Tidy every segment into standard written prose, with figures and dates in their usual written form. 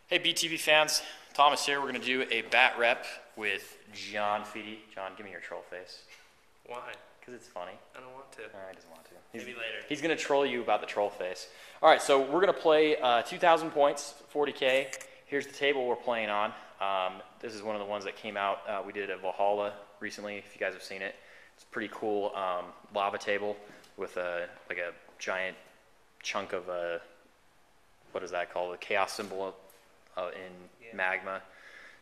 Hey BTV fans, Thomas here. We're going to do a bat rep with John Feedy. John, give me your troll face. Why? Because it's funny. I don't want to. He doesn't want to. Maybe later. He's going to troll you about the troll face. All right, so we're going to play 2,000 points, 40K. Here's the table we're playing on. This is one of the ones that came out. We did at Valhalla recently, if you guys have seen it. It's a pretty cool lava table with like a giant chunk of what is that called? The chaos symbol in magma.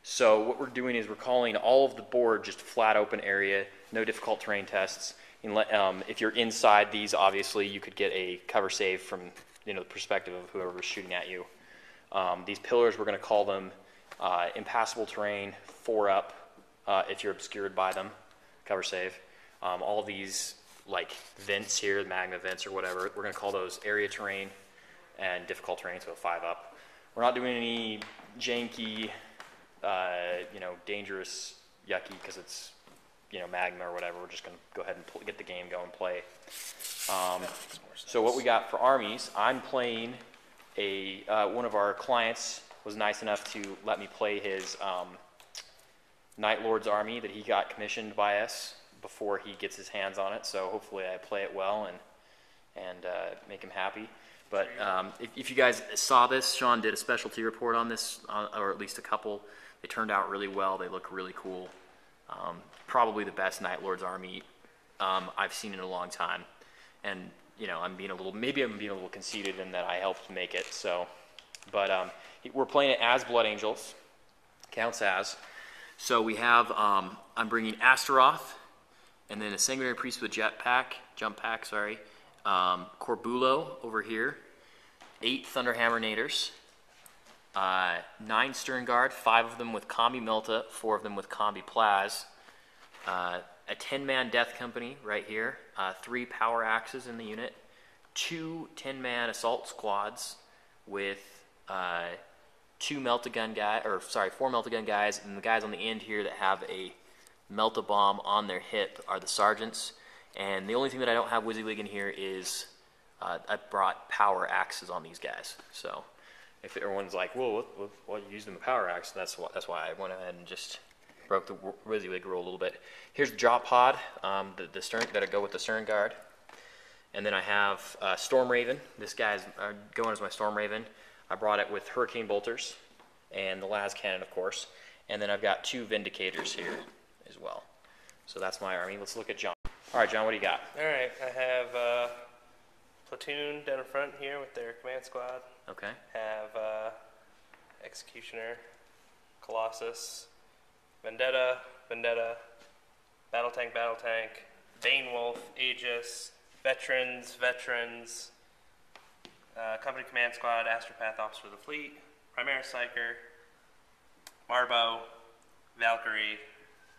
So what we're doing is we're calling all of the board just flat open area, no difficult terrain tests. If you're inside these, obviously you could get a cover save from the perspective of whoever was shooting at you. These pillars, we're going to call them impassable terrain, 4 up if you're obscured by them, cover save. All these like vents here, magma vents or whatever, we're going to call those area terrain and difficult terrain, so 5 up. We're not doing any janky, dangerous, yucky, because it's, magma or whatever. We're just going to go ahead and get the game going and play. So what we got for armies, I'm playing one of our clients was nice enough to let me play his Night Lord's army that he got commissioned by us before he gets his hands on it. So hopefully I play it well and make him happy. But if you guys saw this, Sean did a specialty report on this, or at least a couple. They turned out really well. They look really cool. Probably the best Night Lord's army I've seen in a long time. And maybe I'm being a little conceited in that I helped make it. So, but we're playing it as Blood Angels, counts as. So we have I'm bringing Astaroth, and then a Sanguinary Priest with jump pack, Corbulo over here, 8 Thunderhammer Naders, 9 Stern Guard, 5 of them with Combi Melta, 4 of them with Combi Plaz, a 10-man Death Company right here, 3 Power Axes in the unit, 2 10-man Assault Squads with 4 Melta-Gun guys, and the guys on the end here that have a Melta Bomb on their hip are the Sergeants. And the only thing that I don't have WYSIWYG in here is I brought power axes on these guys. So if everyone's like, "Whoa, what you used them a power axe?" That's why I went ahead and just broke the WYSIWYG rule a little bit. Here's the drop pod, the stern that I go with the Stern Guard, and then I have Storm Raven. This guy's going as my Storm Raven. I brought it with Hurricane Bolters and the Las Cannon, of course. And then I've got 2 Vindicators here as well. So that's my army. Let's look at John. All right, John, what do you got? All right, I have Platoon down in front here with their command squad. Okay. Have Executioner, Colossus, Vendetta, Battle Tank, Bane Wolf, Aegis, Veterans, Company Command Squad, Astropath Officer of the Fleet, Primaris Psyker, Marbo, Valkyrie,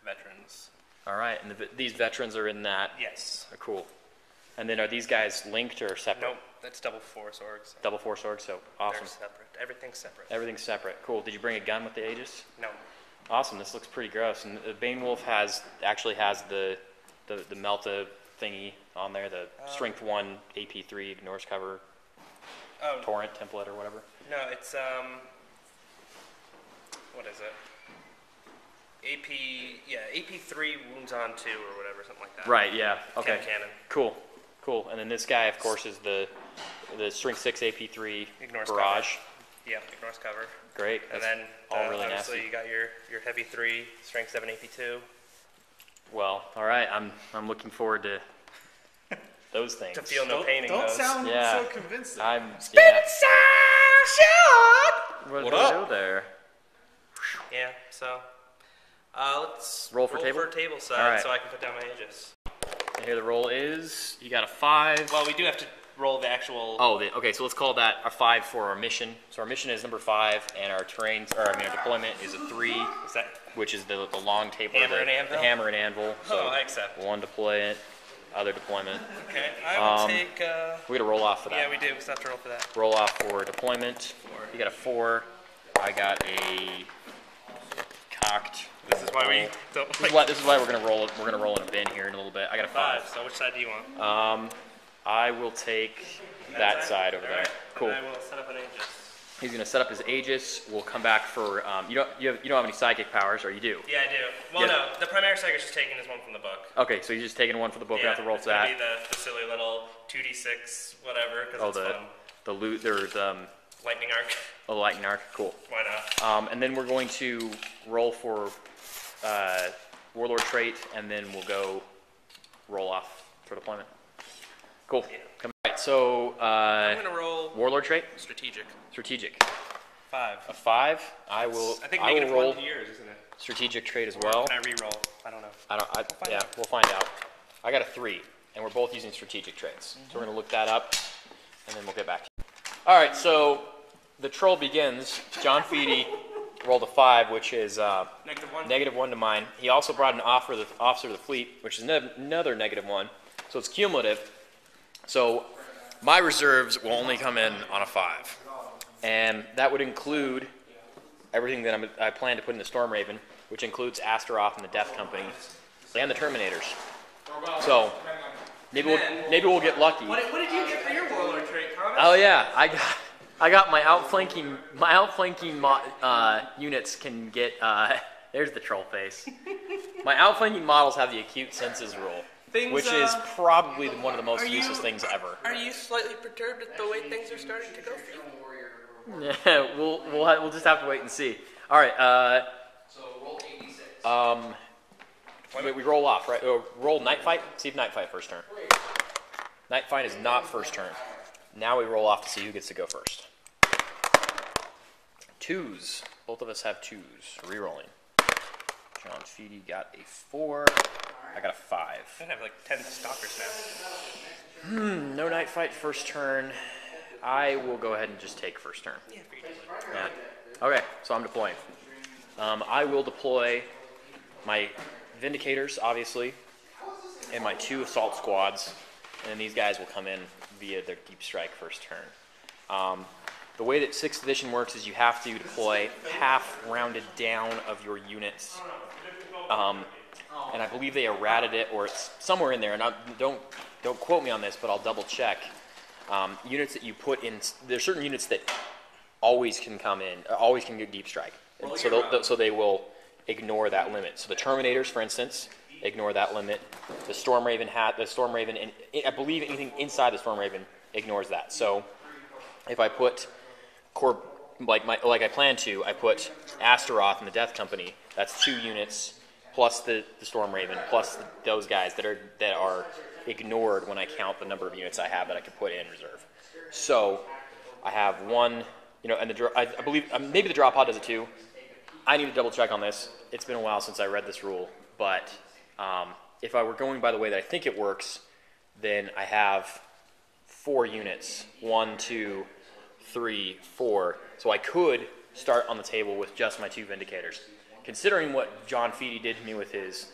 Veterans. All right, and these veterans are in that? Yes. Cool. And then are these guys linked or separate? Nope, that's double Force Orgs. Double Force Orgs, so awesome. They're separate. Everything's separate. Everything's separate. Cool. Did you bring a gun with the Aegis? No. Awesome. This looks pretty gross. And the Bane Wolf actually has the Melta thingy on there, the Strength 1 AP3 ignores cover torrent template or whatever. No, it's what is it? AP3 wounds on 2 or whatever, something like that. Right, yeah. Okay. Cannon. Cool. And then this guy, of course, is the Strength 6 AP3 ignores barrage. Cover. Yeah, ignores cover. Great. And That's then all really obviously nasty. You got your heavy 3, Strength 7 AP2. Well, all right. I'm looking forward to those things. To feel no pain in Don't those. sound so convincing. What up? do there? Yeah, so let's roll for table side so I can put down my Aegis. And here the roll is, you got a 5. Well, we do have to roll the actual... Okay, so let's call that a 5 for our mission. So our mission is number 5, and our our deployment is a 3, which is the long table. Hammer and anvil? The hammer and anvil. So I accept. 1 deployment, other deployment. Okay, I will take... we got to roll off for that. Yeah, we do. We still have to roll for that. Roll off for deployment. 4. You got a 4. I got a cocked. This is why we don't. This is why we're gonna roll it. We're gonna roll in a bin here in a little bit. I got a 5. So which side do you want? I will take that side over there. Right. Cool. And I will set up an Aegis. He's going to set up his Aegis. We'll come back for you don't have any psychic powers, or you do? Yeah, I do. Well, no, the Primary Psychic is just taking this one from the book. Okay, so you're just taking one for the book. Yeah, I have to roll it's for that. gonna be the silly little 2d6 whatever. Cause it's fun. The loot. There's Lightning Arc. a lightning arc. Cool. Why not? And then we're going to roll for Warlord trait, and then we'll go roll off for deployment. Cool. Yeah. Come right. So I'm gonna roll Warlord trait. strategic. Strategic. 5. A 5. I will. I think I will -1 roll to yours, isn't it? strategic trait as well. Can I re-roll? I don't know. We'll find out. I got a 3, and we're both using strategic traits. So we're going to look that up, and then we'll get back to you. All right, so the troll begins. John Feedy rolled a 5, which is -1. -1 to mine. He also brought an officer to the fleet, which is another -1. So it's cumulative. So my reserves will only come in on a 5. And that would include everything that I plan to put in the Storm Raven, which includes Astaroth and the Death Company, and the Terminators. So maybe we'll get lucky. What did you get for your Warlord trait, Thomas? Oh yeah, I got my outflanking units can get. There's the troll face. My outflanking models have the acute senses rule, which is probably one of the most useless things ever. Are you slightly perturbed at the way things are starting to go for you? Yeah, we'll just have to wait and see. All right. So roll 86. Wait, we roll off, right? Roll Night Fight. See if Night Fight first turn. Night Fight is not first turn. Now we roll off to see who gets to go first. 2s. Both of us have 2s. Rerolling. John Feedy got a 4. I got a 5. I have like 10 stalkers now. No Night Fight first turn. I will go ahead and just take first turn. Yeah. Okay, so I'm deploying. I will deploy my Vindicators, obviously, and my 2 assault squads, and these guys will come in via their deep strike first turn. The way that 6th edition works is you have to deploy half rounded down of your units, and I believe they errated it, or it's somewhere in there. And don't quote me on this, but I'll double check. Units that you put in, there's certain units that always can come in, always can get deep strike, and so they will ignore that limit. So the Terminators, for instance, ignore that limit. The Storm Raven and I believe anything inside the Storm Raven ignores that. So if I put like I plan to, I put Astaroth and the Death Company. That's 2 units plus the Storm Raven plus those guys that are ignored when I count the number of units I have that I can put in reserve. So I have 1, and I believe maybe the drop pod does it too. I need to double check on this. It's been a while since I read this rule, but if I were going by the way that I think it works, then I have 4 units. 1, 2, 3, 4. So I could start on the table with just my 2 Vindicators. Considering what John Feedy did to me with his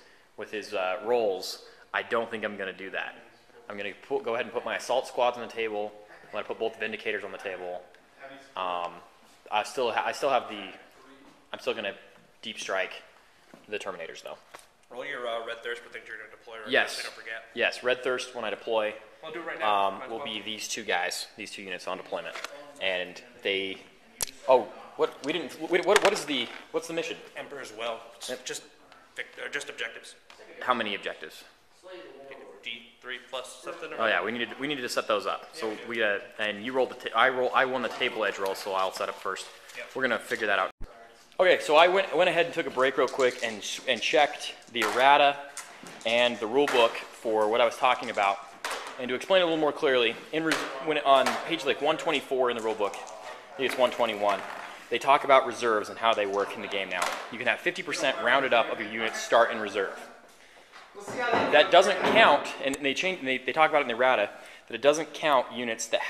rolls, I don't think I'm going to do that. I'm going to go ahead and put my assault squads on the table. I'm going to put both Vindicators on the table. I'm still going to deep strike the Terminators, though. Roll your Red Thirst for things you're going to deploy right Yes. now so don't forget. Yes, Red Thirst when I deploy I'll do it right now. will be these 2 guys, these 2 units on deployment, and they. Oh, what's the mission? Emperor's Well. Just objectives. How many objectives? D3 plus something. Oh yeah, we needed to set those up. So and you rolled I won the table edge roll, so I'll set up first. Yep. We're gonna figure that out. Okay, so I went ahead and took a break real quick and checked the errata and the rule book for what I was talking about. And to explain it a little more clearly, on page 124 in the rule book, I think it's 121, they talk about reserves and how they work in the game now. You can have 50% rounded up of your units start in reserve. That doesn't count, and they talk about it in the errata, that it doesn't count units that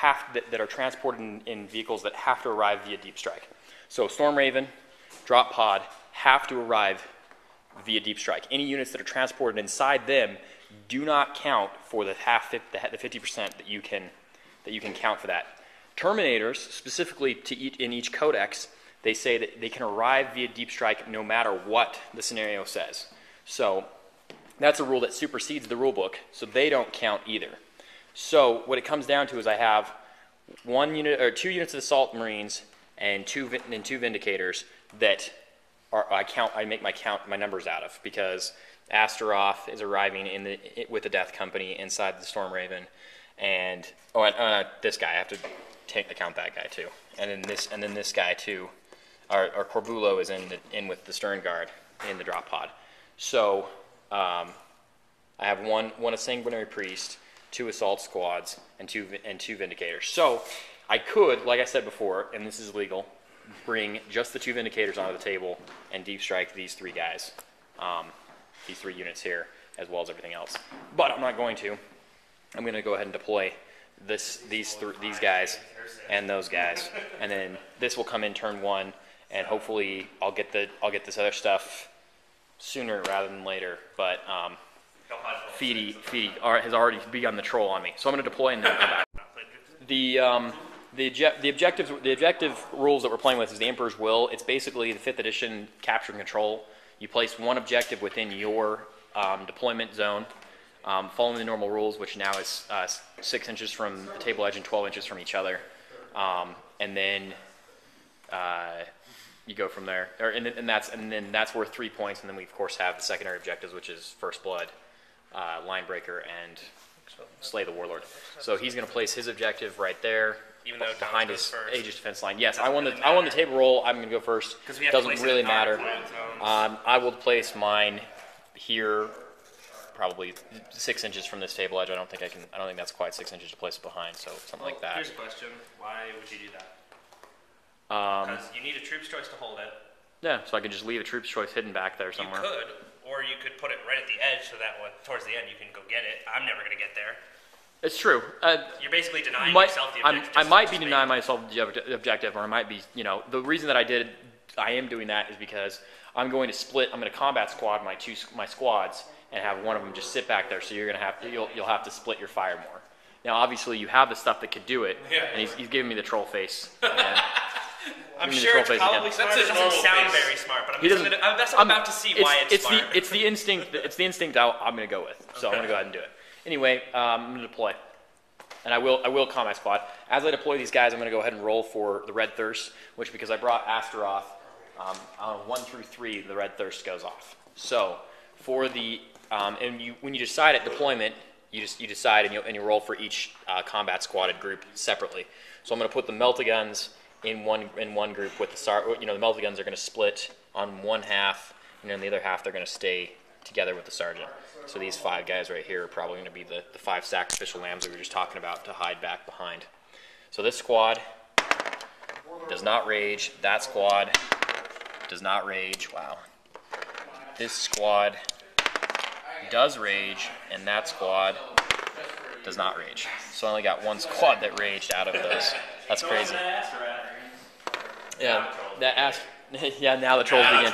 are transported in vehicles that have to arrive via deep strike. So Storm Raven, Drop Pod have to arrive via deep strike. Any units that are transported inside them do not count for the 50% that you can count for that. Terminators, specifically in each codex, they say that they can arrive via deep strike no matter what the scenario says. So that's a rule that supersedes the rule book, so they don't count either. So what it comes down to is I have 1 unit or 2 units of assault marines and two Vindicators that I make my numbers out of, because Astaroth is arriving with the Death Company inside the Storm Raven, and this guy, I have to account that guy too, and then this guy too. Our Corbulo is in with the Stern Guard in the drop pod. So I have one Sanguinary Priest, 2 Assault Squads, and two Vindicators. So I could, like I said before, and this is legal, bring just the 2 Vindicators onto the table and deep strike these 3 guys, these 3 units here, as well as everything else. But I'm not going to. I'm going to go ahead and deploy these guys and those guys, and then this will come in turn 1, and hopefully I'll get this other stuff sooner rather than later. But Feedy has already begun the troll on me, so I'm going to deploy and then come back. The objective rules that we're playing with is the Emperor's Will. It's basically the 5th edition capture and control. You place one objective within your deployment zone, following the normal rules, which now is 6 inches from the table edge and 12 inches from each other, and then you go from there. And then that's worth 3 points. And then we of course have the secondary objectives, which is First Blood, Line Breaker, and Slay the Warlord. So he's going to place his objective right there, even though behind his Aegis defense line. Yes, I won the table roll. I'm going to go first. Doesn't really matter. I will place mine here, probably 6 inches from this table edge. I don't think that's quite 6 inches to place it behind. So something like that. Here's a question: why would you do that? Because you need a troops choice to hold it. Yeah, so I could just leave a troops choice hidden back there somewhere. You could, or you could put it right at the edge so that towards the end you can go get it. I'm never going to get there. It's true. You're basically denying yourself the objective. I might be denying myself the objective, or I might be, the reason that I am doing that is because I'm going to combat squad my squads and have one of them just sit back there. So you'll have to split your fire more. Now, obviously, you have the stuff that could do it, and he's giving me the troll face. I'm sure it's probably smart. It doesn't sound very smart, but I'm about to see why it's smart. It's the instinct. It's the instinct I'm going to go with. So I'm going to go ahead and do it. Anyway, I'm going to deploy, and I will combat squad. As I deploy these guys, I'm going to go ahead and roll for the Red Thirst, which, because I brought Astaroth, on 1 through 3, the Red Thirst goes off. So for the when you decide at deployment, you decide and you roll for each combat squadded group separately. So I'm going to put the Meltaguns in one group with the the Meltaguns are going to split on one half, and then the other half they're going to stay together with the Sergeant. So these 5 guys right here are probably going to be the 5 sacrificial lambs that we were just talking about to hide back behind. So this squad does not rage. That squad does not rage. Wow. This squad does rage, and that squad does not rage. So I only got 1 squad that raged out of those. That's crazy. Yeah, yeah, now the trolls begin.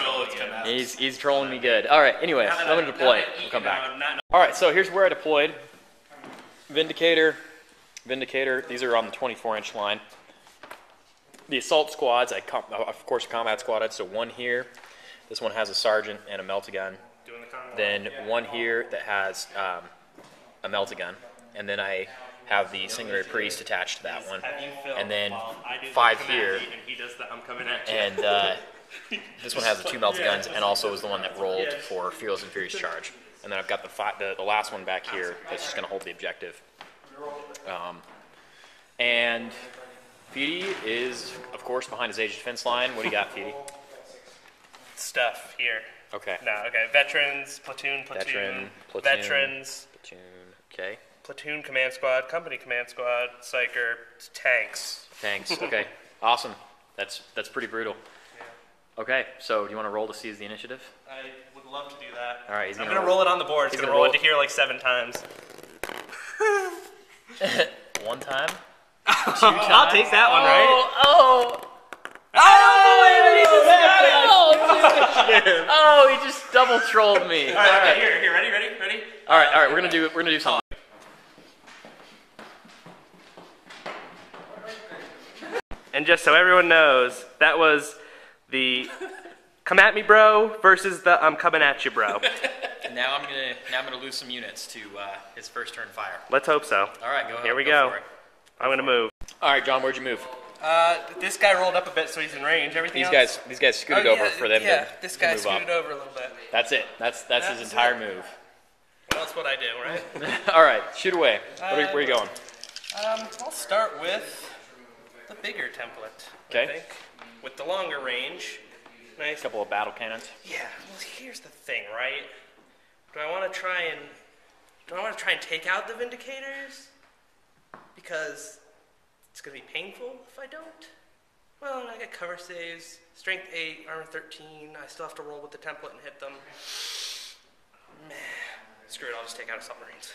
He's trolling me good. All right, anyway, I'm going to deploy. We'll come back. All right, so here's where I deployed. Vindicator. These are on the 24-inch line. The assault squads, of course, combat squadded. So 1 here. This one has a sergeant and a Meltagun. Then 1 here that has a Meltagun. And then I have the Sanguinary Priest attached to that one. And then 5 here. And this one has the 2 Meltaguns and also is the one that rolled for Fearless and Furious Charge. And then I've got the last one back here that's just going to hold the objective. And Feedy is, of course, behind his Aegis defense line. What do you got, Feedy? Stuff here. Okay. No, okay. Veterans, platoon. Veterans. Platoon, okay. Platoon command squad, company command squad, psyker, tanks. Okay. Awesome. That's pretty brutal. Yeah. Okay, so do you want to roll to seize the initiative? I would love to do that. All right, I'm going to roll it on the board. He's going to roll it to here like 7 times. 1 time? 2 times? I'll take that one, right? Oh, he just double trolled me. All right, here, ready? All right, we're gonna do something. And just so everyone knows, that was the "come at me, bro" versus the "I'm coming at you, bro." Now I'm gonna lose some units to his first turn fire. Let's hope so. All right, go ahead. Here we go. I'm gonna move. All right, John, where'd you move? This guy rolled up a bit, so he's in range. Everything else? These guys scooted over for them Yeah, to this guy move up. scooted over a little bit. That's it. That's his entire move. Well, that's what I do, right? All right, shoot away. Where are you going? I'll start with the bigger template. I Okay. think, with the longer range. Nice. A couple of battle cannons. Yeah. Well, here's the thing, right? Do I want to try and take out the Vindicators? Because it's gonna be painful if I don't. Well, I get cover saves, strength 8, armor 13. I still have to roll with the template and hit them. Meh. Screw it. I'll just take out Assault Marines.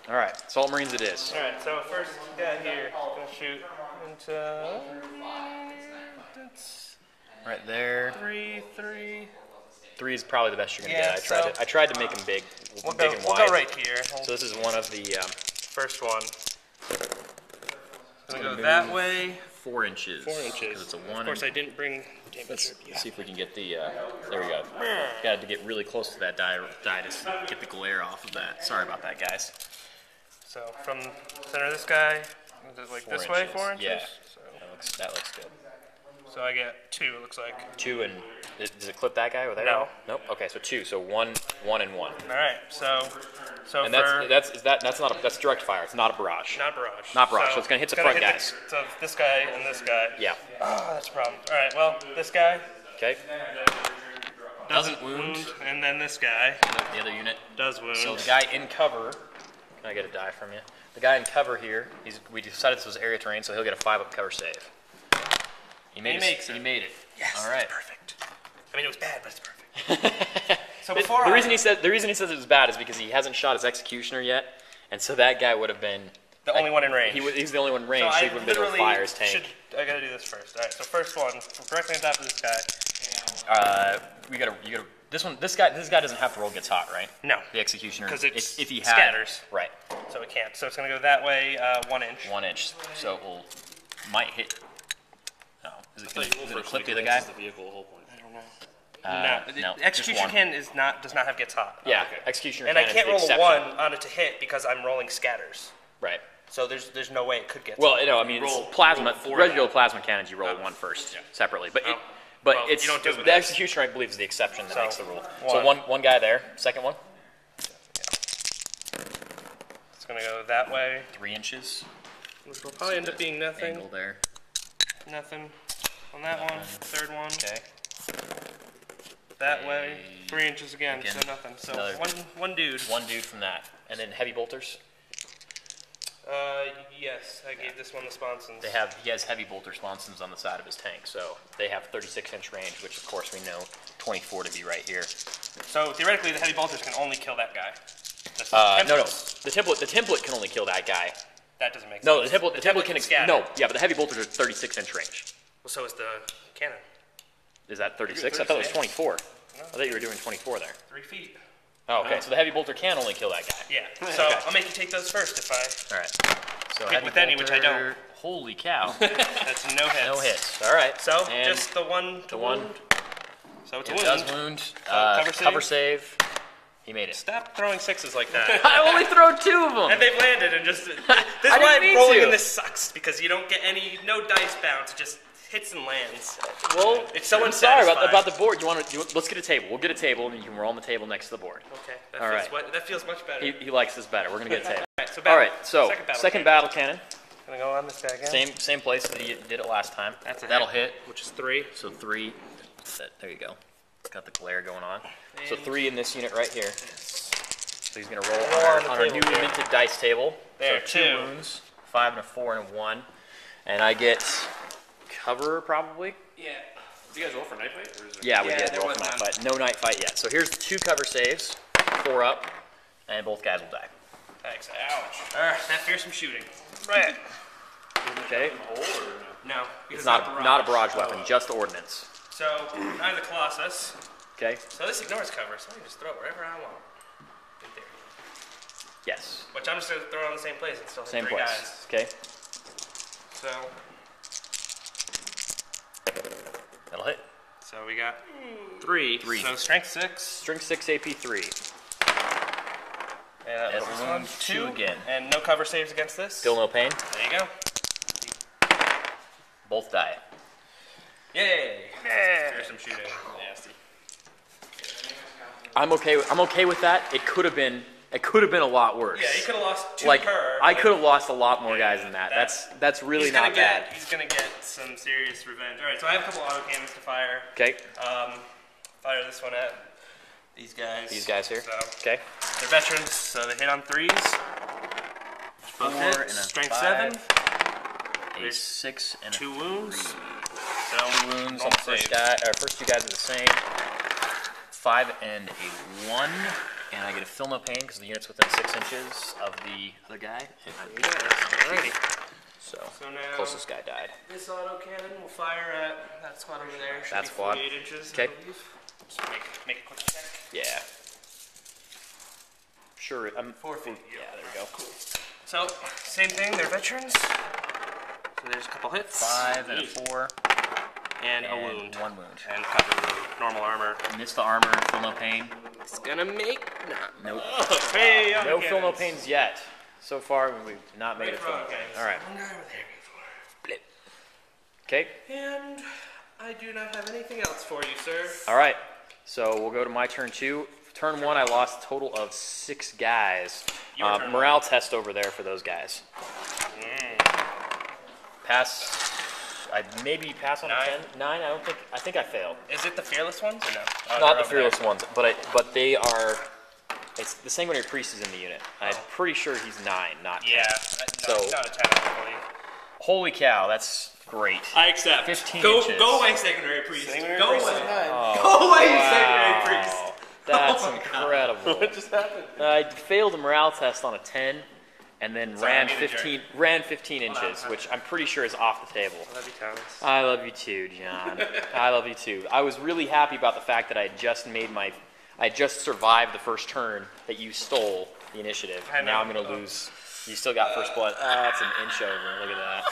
All right, Salt Marines it is. All right. So first guy here, gonna shoot into. That's Right there. 3. 3 is probably the best you're gonna Yeah, get. I tried to make them big, We'll big go. and We'll wide. go right here. So this is one of the First one. Gonna go that way. 4 inches. 4 inches. 'Cause it's a 1. Of course, I didn't bring. Let's see if we can get the. There we go. Got to get really close to that die to get the glare off of that. Sorry about that, guys. So from center of this guy, is it like 4 this way, inches. 4 inches? Yeah. So, That looks good. so I get 2. It looks like. 2 and does it clip that guy with that? No. Nope. Okay, so 2. So 1, 1, and 1. All right. So And for that's direct fire. It's not a barrage. not barrage. Not barrage, so it's gonna hit the front guys. So this guy and this guy. Yeah. Oh, that's a problem. All right. Well, this guy Okay. doesn't wound, and then this guy The other unit. does wound. So the guy in cover. Can I get a die from you? The guy in cover here. We decided this was area terrain, so he'll get a 5-up cover save. He made it. Yes. All right. Perfect. I mean, it was bad, but it's perfect. So The reason he says it was bad is because he hasn't shot his executioner yet, and so that guy would have been the only one in range. He's the only one in range, so he wouldn't be able to fire his tank. I gotta do this first. All right. So first one, directly on top of this guy. You gotta. This guy doesn't have to roll gets hot, right? No. The executioner. Because it's if he had, scatters. Right. So it can't. So it's gonna go that way, 1 inch. 1 inch. So it might hit. No. Is it gonna clip the other guy? I don't know. No. The execution just 1. can does not have gets hot. Yeah. Executioner. And I cannon can't is the roll a exception. 1 on it to hit because I'm rolling scatters. Right. So there's no way it could get. Well, I mean, it's plasma. Regular plasma cannons, you roll 1 first, separately. But Well, it's you don't do it with the this. executioner, I believe, is the exception that So, makes the rule. one. So one guy there. Second one. It's gonna go that way. 3 inches. Which will probably end up being nothing. Angle there. Nothing on that one. Third one. Okay. That way. 3 inches again. Again. So nothing. So Another- one dude. One dude from that, and then heavy bolters. Yes, I gave this one the sponsons. He has heavy bolter sponsons on the side of his tank, so they have 36-inch range, which of course we know 24 to be right here. So theoretically, the heavy bolters can only kill that guy. No. The template can only kill that guy. That doesn't make sense. No, the template can scatter. no. Yeah, but the heavy bolters are 36-inch range. Well, so is the cannon. Is that 36? I thought it was 24. I thought you were doing 24 there. 3 feet. Oh, okay. So the heavy bolter can only kill that guy. Yeah. So I'll make you take those first if I. All right. So Hit heavy with any, which I don't. bolter- Holy cow! That's no hits. No hits. All right. So And just the one to the one. wound. So it's a It wound. does wound. cover Save. He made it. Stop throwing 6s like that. I only throw 2 of them. And they've landed and just. This is I why didn't mean rolling to. in this sucks because you don't get no dice bounce. It just hits and lands. Well, It's so I'm sorry unsatisfying. about the board. Let's get a table. We'll get a table, and you can roll on the table next to the board. Okay. All right. That feels much better. He likes this better. We're gonna get a table. All right. So All right. So second battle cannon. Gonna go on this guy again. Same place that you did it last time. That'll hit. Which is 3. So 3. There you go. Got the glare going on. So 3 in this unit right here. So he's gonna roll on our new minted dice table. There, so 2 wounds, 5 and a 4 and a 1, and I get cover probably. Yeah. Do you guys roll for night fight? Or is there... Yeah, we Yeah, did there roll was for night none. fight. No night fight yet. So here's 2 cover saves, 4 up, and both guys will die. Thanks. Ouch. That fearsome shooting. Right. Okay. No. It's not a barrage weapon, just the ordnance. So I have the Colossus. Okay. So this ignores cover, so I can just throw it wherever I want. In theory. Yes. Which I'm just gonna throw it on the same place and still hit Same 3 place. guys. Okay. So That'll hit. So we got 3. 3. So strength 6. Strength 6, AP 3. And It'll this wound one, 2 again. And no cover saves against this. Still no pain. There you go. both die. Yay! Here's some shooting. Nasty. I'm okay with that. It could have been a lot worse. Yeah, he could have lost 2 like per. I could have lost a lot more guys than that. That's really not bad. He's gonna get some serious revenge. All right, so I have a couple auto cannons to fire. Okay. Fire this one at these guys. These guys here. So Okay. they're veterans, so they hit on 3s. 4 hits, and a strength 7. 7. A 6 and 2 a wounds. 3. So 2 wounds on the first guy. First 2 guys are the same. 5 and a 1, and I get a feel no pain because the unit's within 6 inches of the other guy. So now closest guy died. this auto cannon will fire at that squad over there. Should That be squad. 48 inches. Okay. I believe. Just make a quick check. Yeah. Sure. 4 feet. Yeah, there we go. Cool. So same thing. They're veterans. So there's a couple hits. 5 and a 4. And a wound. 1 wound. And cover wound. Normal armor. Miss the armor, feel no pain. It's gonna make Nope. Hey, No feel no pains yet. So far, we've not made it feel no pain. All right. Blip. Okay. And I do not have anything else for you, sir. All right. So we'll go to my turn 2. Turn 1, I lost a total of 6 guys. Morale test over there for those guys. Pass. I maybe pass on a 10. 9. I think I failed. Is it the fearless ones or no? Oh, Not the fearless ones, but they are. It's the same when your priest is in the unit. I'm pretty sure he's 9, not 10. Yeah. No, So- not a 10, probably. Holy cow, that's great. I accept. 15 go, inches. Go away, secondary priest. Secondary go priest away. is 9. Go away, you Wow. secondary priest. That's Oh my incredible. What just happened? I failed a morale test on a 10, and then Sorry, ran I made a 15 inches, which I'm pretty sure is off the table. Love you, Thomas. I love you too, John. I love you too. I was really happy about the fact that I just survived the first turn that you stole the initiative. I And now know. I'm gonna lose. You still got first blood. That's an inch over. Look at that.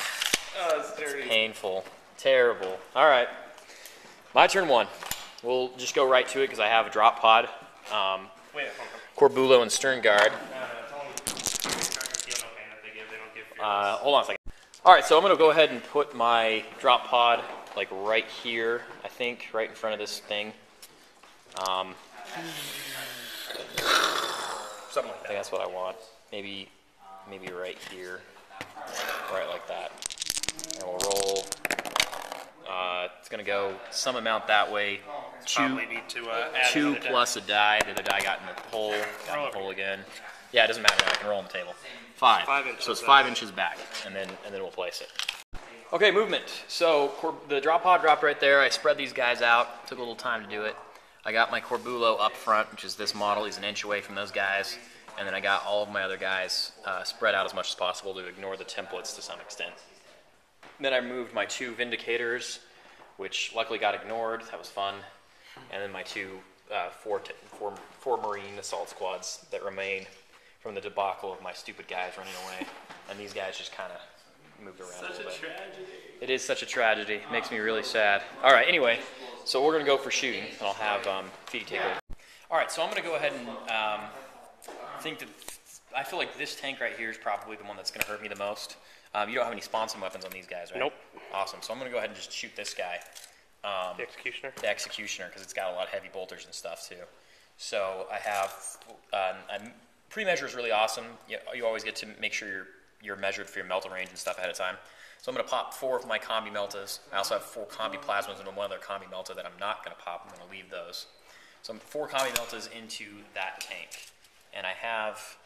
Oh, it's dirty. Painful. Terrible. All right. My turn 1. We'll just go right to it because I have a drop pod. Wait, hold on. Corbulo and Stern Guard. It's only feel no pain that they give. They don't give fearless. Hold on a second. All right, so I'm going to go ahead and put my drop pod like right here, I think, right in front of this thing. Something like I think that. that's what I want. Maybe right here, right like that. And we'll roll. It's going to go some amount that way. Probably need to add 2 another die. plus a die. The other die got in the hole. Got in the hole again. Yeah, it doesn't matter. I can roll on the table. 5. 5 inches So it's back. 5 inches back, and then we'll place it. Okay, movement. So the drop pod dropped right there. I spread these guys out. Took a little time to do it. I got my Corbulo up front, which is this model. He's an inch away from those guys. And then I got all of my other guys spread out as much as possible to ignore the templates to some extent. Then I moved my 2 Vindicators, which luckily got ignored. That was fun. And then my 2 four Marine assault squads that remain from the debacle of my stupid guys running away. And these guys just kind of moved around a little bit. Tragedy. It is such a tragedy. It makes me really sad. All right, anyway, so we're going to go for shooting, and I'll have Feedy take over. All right, so I'm going to go ahead and I feel like this tank right here is probably the one that's going to hurt me the most. You don't have any sponson weapons on these guys, right? Nope. Awesome. So I'm going to go ahead and just shoot this guy. The executioner. The Executioner, because it's got a lot of heavy bolters and stuff too. So I have, pre-measure is really awesome. You always get to make sure you're measured for your melta range and stuff ahead of time. So I'm going to pop 4 of my combi meltas. I also have 4 combi plasmas and 1 other combi melta that I'm not going to pop. I'm going to leave those. So I'm 4 combi meltas into that tank, and I have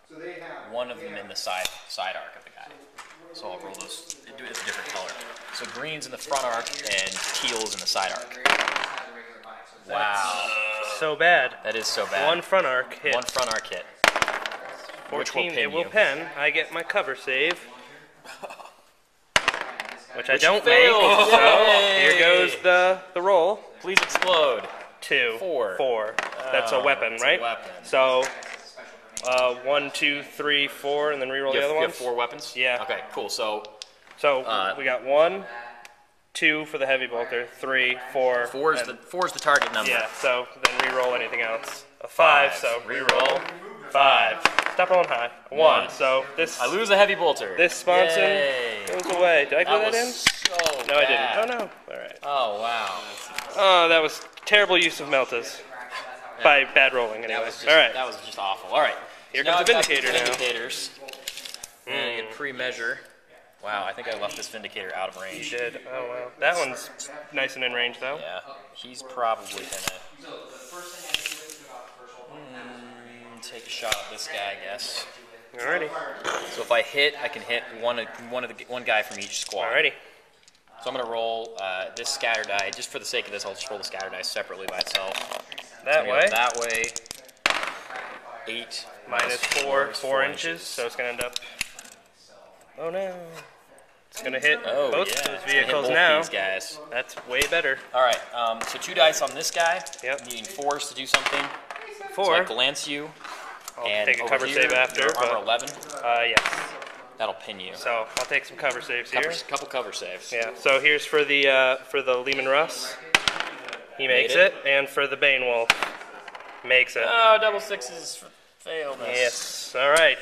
one of them in the side arc of the guy. So I'll roll those. Do it as a different color. So green's in the front arc and teal's in the side arc. Wow, So bad. that is so bad. 1 front arc hit. 1 front arc hit. Which will 14. pin It will you. pen. I get my cover save. Which I Which don't failed. make. So Yay. here goes the roll. Please explode. 2. 4. 4. That's a weapon, it's a right? weapon. So 1, 2, 3, 4, and then reroll the other You have ones. 4 weapons? Yeah. Okay, cool. So So we got 1, 2 for the heavy bolter, 3, 4. 4 is the target number. Yeah. So then reroll anything else. A 5. So reroll. 5. Stop rolling high. 1. So this I lose a heavy bolter. this sponson Yay. goes away. Did I put That that was in? so No, I bad. didn't. Oh, no. All right. Oh, wow. Oh, that was terrible use of meltas. By bad rolling, anyway. All right. That was just awful. All right. Here So now comes the I've got Vindicator these now. Vindicators. And I can pre-measure. Wow, I think I left this Vindicator out of range. You did. Oh, wow. That one's nice and in range, though. Yeah, he's probably gonna take a shot at this guy, I guess. Alrighty. So if I hit, I can hit one guy from each squad. Alrighty. So I'm gonna roll this scatter die. Just for the sake of this, I'll just roll the scatter die separately by itself. That So way. that way. 8 Minus 4 inches. So it's going to end up... Oh, no. It's going to hit both yeah. those It's gonna hit vehicles both now. these guys. That's way better. All right. So 2 dice on this guy. Yep. Needing 4s to do something. 4. So I glance you. I'll and take a over cover here, save after. you're armor But, 11. yes. That'll pin you. So I'll take some cover saves here. Couple cover saves. Yeah. So here's for the Lehman Russ. He makes Made it. it. And for the Bane Wolf. Makes it. Oh, double 6s failed us. Yes. All right.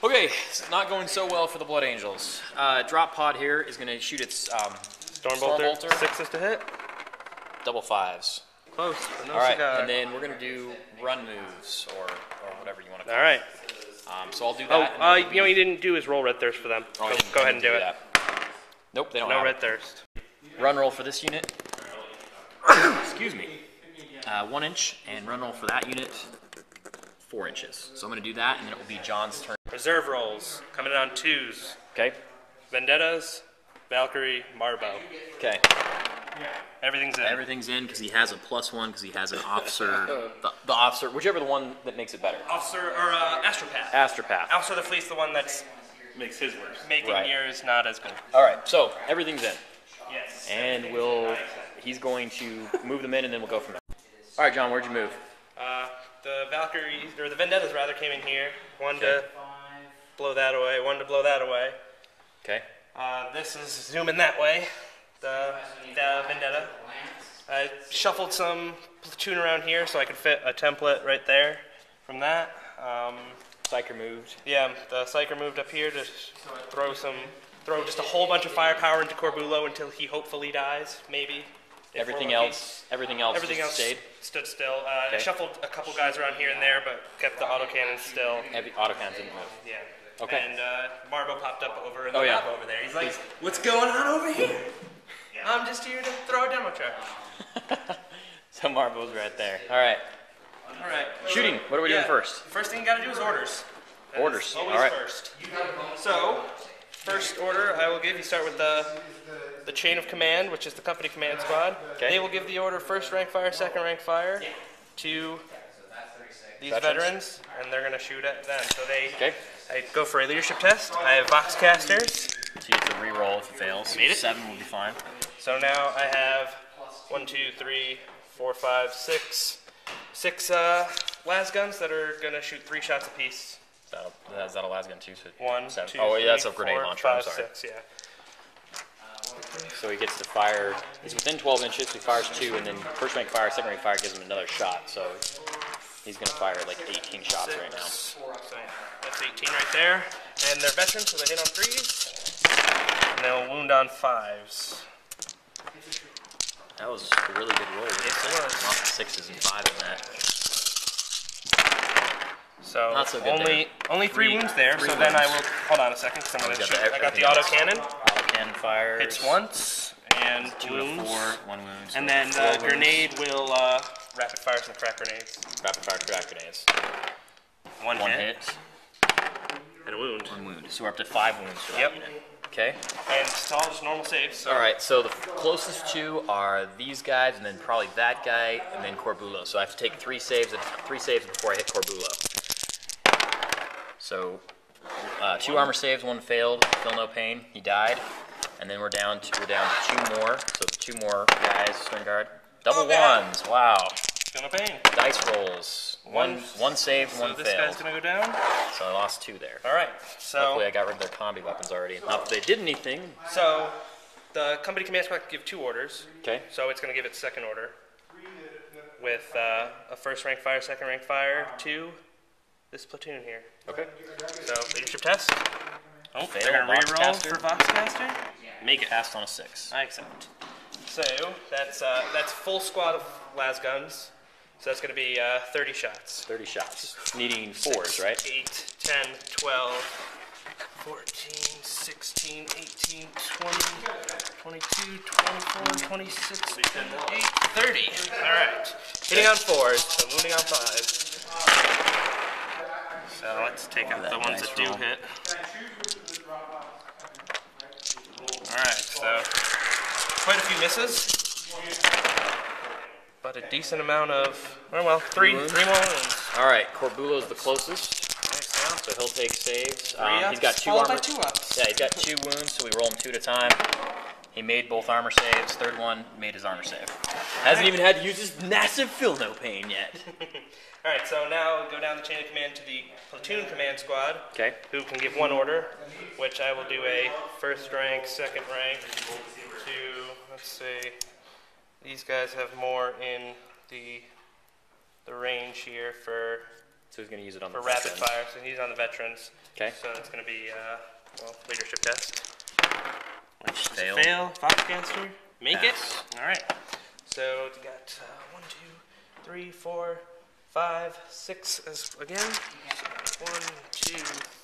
Okay, it's not going so well for the Blood Angels. Drop pod here is going to shoot its Stormbolter. Stormbolter. 6s to hit. double 5s. Close. But no All right, cigar. and then we're going to do run moves or whatever you want to call All right. it. So I'll do Oh, that. and then you know what you didn't do is roll Red Thirst for them. Oh, Go ahead and do it. that. Nope, they don't No have Red it. Thirst. Run roll for this unit. Excuse me. 1 inch, and run roll for that unit, 4 inches. So I'm going to do that, and then it will be John's turn. Reserve rolls coming in on 2s. Okay? Vendettas, Valkyrie, Marbo. Okay. Everything's in. Everything's in because he has a +1 because he has an officer. the officer, whichever the one that makes it better. Officer or Astropath. Astropath. Officer of the Fleet's the one that's Makes his worse. making Right. yours not as good. All right, so everything's in. Yes. And he's going to move them in, and then we'll go from there. All right, John, where'd you move? The Valkyries, or the Vendettas rather, came in here. One Okay. to blow that away, one to blow that away. Okay. This is zooming that way, the Vendetta. I shuffled some platoon around here so I could fit a template right there from that. Psyker moved. Yeah, the Psyker moved up here to throw just a whole bunch of firepower into Corbulo until he hopefully dies, maybe. if Everything we're lucky. else Everything just else stayed. stood still. I Okay. shuffled a couple guys around here and there, but kept the autocannon still. Every autocannons didn't move. Yeah. Okay. And Marbo popped up over in the Oh, yeah. map over there. He's like, "What's going on over here?" I'm just here to throw a demo charge. So Marbo's right there. All right. All right. Shooting. What are we doing first? First thing you got to do is orders. That Orders. is always All right. first. So, first order I will give you start with the chain of command, which is the company command squad. Okay. They will give the order first rank fire, second rank fire to these veterans, and they're going to shoot at them. So Okay. I go for a leadership test. I have box casters. So you get to re-roll if it fails. Made it. 7 will be fine. So now I have 1, 2, 3, 4, 5, 6 las guns that are going to shoot 3 shots apiece. Is that a las gun too? So 1, 7. 2, Oh, yeah, that's a 3, grenade 4, launcher. I'm 5, sorry. 6, yeah. So he gets to fire. He's within 12 inches. So he fires 2, and then first rank fire, second rank fire gives him another shot. So he's going to fire like 18 shots right now. So that's 18 right there. And they're veterans, so they hit on 3s. And they'll wound on 5s. That was a really good roll. Yes, it was. Lots of 6s and 5s in that. So, Not so good only 3 wounds there. three So then I wounds. will hold on a second. 'Cause I'm gonna got shoot. the- I got the everything auto else. cannon. Cannon fires. Hits once and 2 wounds. to 4, 1 wound. So And then 4 the wounds. grenade will rapid fire some crack grenades. Rapid fire crack grenades. 1 1 hit hit, and a wound. 1 wound. So we're up to 5 wounds for that Yep. unit. Okay. And it's all just normal saves. So All right. So the closest 2 are these guys, and then probably that guy, and then Corbulo. So I have to take 3 saves before I hit Corbulo. So 2 armor saves, 1 failed. Feel no pain. He died. And then we're down to 2 more. So 2 more guys. Swing guard. Double Oh, God. 1s. Wow. feel no pain. Dice rolls. One saved, So 1 this failed. guy's gonna go down. So I lost 2 there. All right. So Hopefully I got rid of their combi weapons already. Not that they did anything. So, the company command squad can give 2 orders. Okay. So it's going to give its second order with a first rank fire, second rank fire to this platoon here. Okay. So leadership test. Oh, Fail, they're going to Vox re-roll caster. for Vox caster. Make it. Passed on a 6. I accept. So that's full squad of las guns. So that's going to be 30 shots. 30 shots. Needing 4s, right? 8, 10, 12, 14, 16, 18, 20, 22, 24, 26, 28, 30. All right. Hitting on 4s, so moving on 5s. So let's take out the ones that do hit. All right, so quite a few misses. But a decent amount of, oh well, three more wounds. All right, Corbulo's the closest, Nice, so he'll take saves. yeah. He's got 2 Followed armor. by 2 ups. Yeah, he's got 2 wounds, so we roll him 2 at a time. He made both armor saves. Third one made his armor save. Hasn't even had to use his massive Feel No Pain yet. All right, so now we go down the chain of command to the platoon command squad. Okay. Who can give 1 order, which I will do a first rank, second rank to, let's see, these guys have more in the range here for So he's going to use it on the rapid veterans. fire, so he's on the veterans. Okay. So it's going to be, well, leadership test. Which is a Fail. fail. Foxcaster, make Pass. it. All right. So we got 1, 2, 3, 4, 5, 6 as again. 1, 2,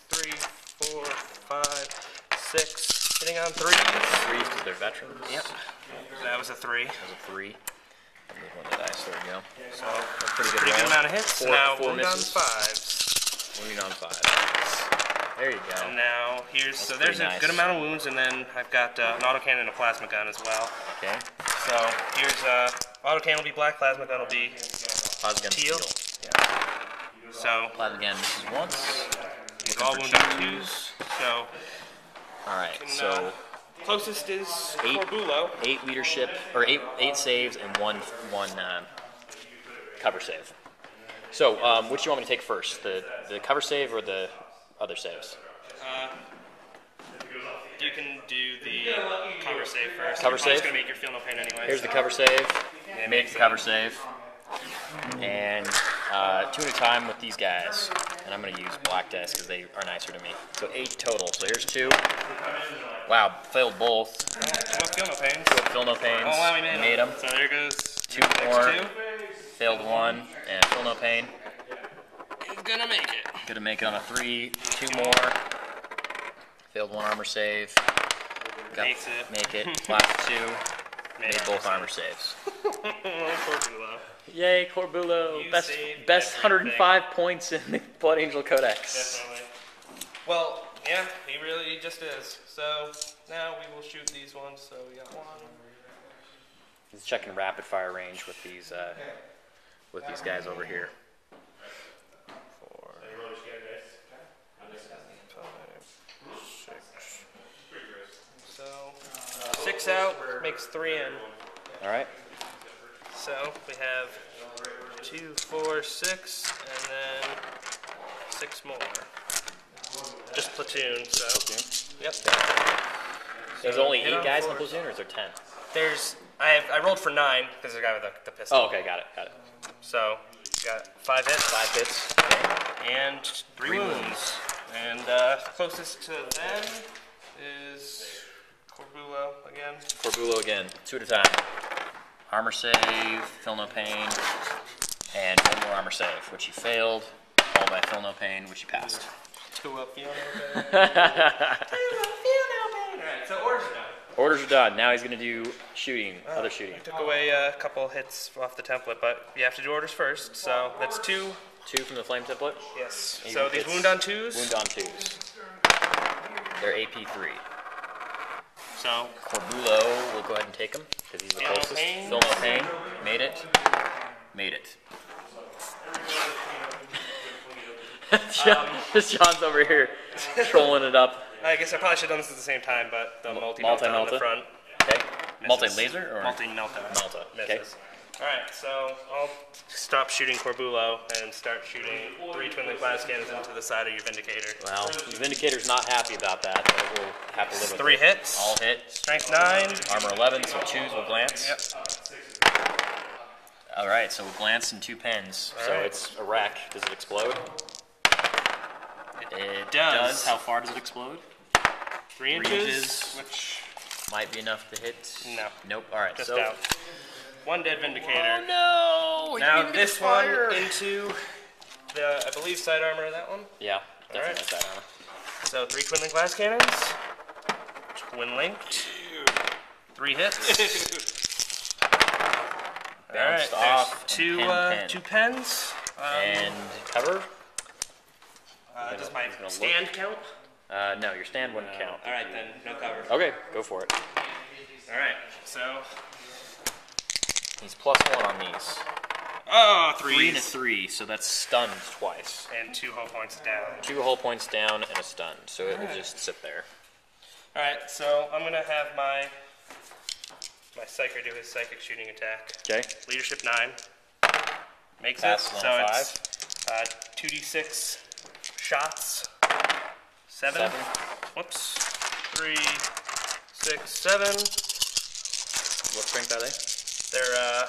3, 4, 5, 6. Hitting on 3s. 3s because they're veterans. Yep. That was a 3. That was a 3. And there's one of the dice. There we go. So That's pretty good. pretty good roll. amount of hits. Four- now four wound on misses. 5s. Wounding on 5. There you go. And now here's That's so there's pretty a nice. good amount of wounds, and then I've got an autocannon and a plasma gun as well. Okay. So here's autocannon will be black, plasma gun will be Plasma gun teal. steel. So Plasma gun misses once. it's all wound on 2s. So All right. and, So closest is 8 Corbulo. 8 leadership or 8 saves and one cover save. So which do you want me to take first? The cover save or the other saves? You can do the cover save first. Cover You're save? just gonna make your feel no pain anyway. Here's so. the cover save. Yeah, Made makes the cover save. And 2 at a time with these guys. And I'm going to use black dice because they are nicer to me. So 8 total. So here's 2. Wow, failed both. Well, feel no pains. Feel no pains. Oh wow, we made them. them. So there goes 2 next more. 2. Failed 1. And feel no pain. He's gonna make it. Gonna make it on a 3. 2 more. Failed 1 armor save. Makes it. Make it. Last 2. Made armor both armor saves. Corbulo. Yay, Corbulo. You Best saved 105 points in the Blood Angel Codex. Definitely. Well, yeah, he really just is. So now we will shoot these ones. So we got 1. He's checking rapid fire range with these guys over here. 4, 5, 6. So 6 out makes 3 in. All right. So we have 2, 4, 6, and then 6 more. Just platoon. So. Yep. There's only hit 8 on guys in the 4s. platoon, or is there 10? There's I rolled for 9 because there's a guy with the pistol. Oh, okay, got it. So got 5 hits. 5 hits. And 3 wounds. And closest to them is Corbulo again. Corbulo again, 2 at a time. Armor save, feel no pain, and 1 more armor save, which he failed, followed by feel no pain, which he passed. 2 up, feel no pain. 2 up, feel no pain. Alright, so orders are done. Orders are done. Now he's going to do shooting, other shooting. I took away a couple hits off the template, but you have to do orders first. So that's 2. 2 from the flame template. Yes. Even So if these it's wound on 2s. Wound on 2s. They're AP 3. So Corbulo, we'll go ahead and take him because he's the Feel no closest. pain. Feel no pain. Made it. Made it. Sean's over here trolling it up. I guess I probably should have done this at the same time, but the multi-melta on the front. Okay. misses. Multi-laser or Multi-melta. Melta. Okay. Misses. Alright, so I'll stop shooting Corbulo and start shooting 3 twin-link blast cannons into the side of your Vindicator. Well, the Vindicator's not happy about that, but we'll have to live with 3 it. hits. All hit. Strength 9. Armor 11, so 2s will glance. Yep. All right, so we'll glance and 2 pens. So right. it's a wreck. Does it explode? It does. How far does it explode? 3 3 inches, inches. which Might be enough to hit. No. Nope. All right. Just so. out. One dead Vindicator. Oh no! Now this one into the, I believe, side armor of that one. Yeah. Definitely Alright. side armor. So 3 twin link glass cannons. Twin linked. 3 hits. Alright, off. two Pen. two pens. And cover. Does my stand count? No, your stand wouldn't count. Alright then, no cover. Okay, go for it. Alright, so. He's +1 on these. Oh, 3 and a 3, so that's stunned twice. And 2 hull points down. 2 hull points down and a stun, so it will just sit there. Alright, so I'm gonna have my psyker do his psychic shooting attack. Okay. Leadership 9. Makes Pass it. on So 5. it's 2d6 shots. 7. Whoops. 3, 6, 7. What strength are they? They're,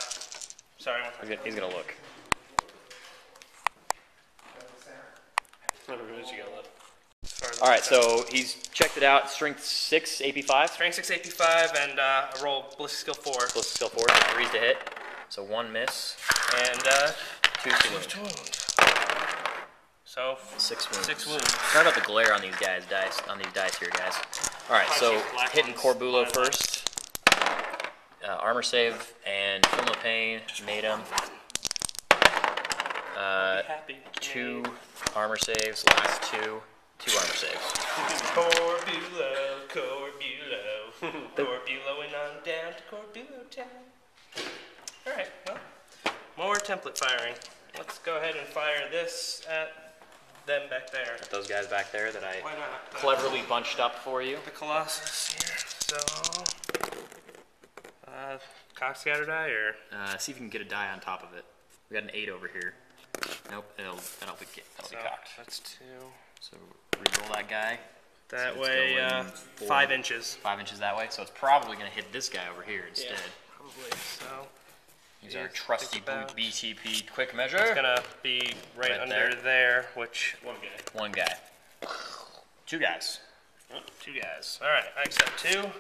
sorry. He's gonna look. What did you got left? Alright, so he's checked it out. Strength 6, AP 5. Strength 6, AP 5, and I roll Ballistic Skill 4. Plus skill 4, so 3's to hit. So 1 miss. And 2's to wound. 2 wound. So 6 wounds. 6 wounds. Sorry about the glare on these dice here, guys. Alright, so hitting Corbulo first. Armor save and Film of Pain made him. 2 armor saves, last 2 armor saves. Corbulo. Corbulo and on down to Corbulo town. Alright, well, more template firing. Let's go ahead and fire this at them back there. Those guys back there that I Why not? cleverly bunched up for you. The Colossus here. So, cock scatter die or? See if you can get a die on top of it. We got an 8 over here. Nope, that'll be cocked. That's 2. So reroll that guy. That So it's way, going 5 inches. 5 inches that way, so it's probably going to hit this guy over here instead. Yeah, probably. So Use our trusty about- BTP quick measure. it's gonna be right under there, which One guy. 2 guys. 2 guys. All right, I accept 2.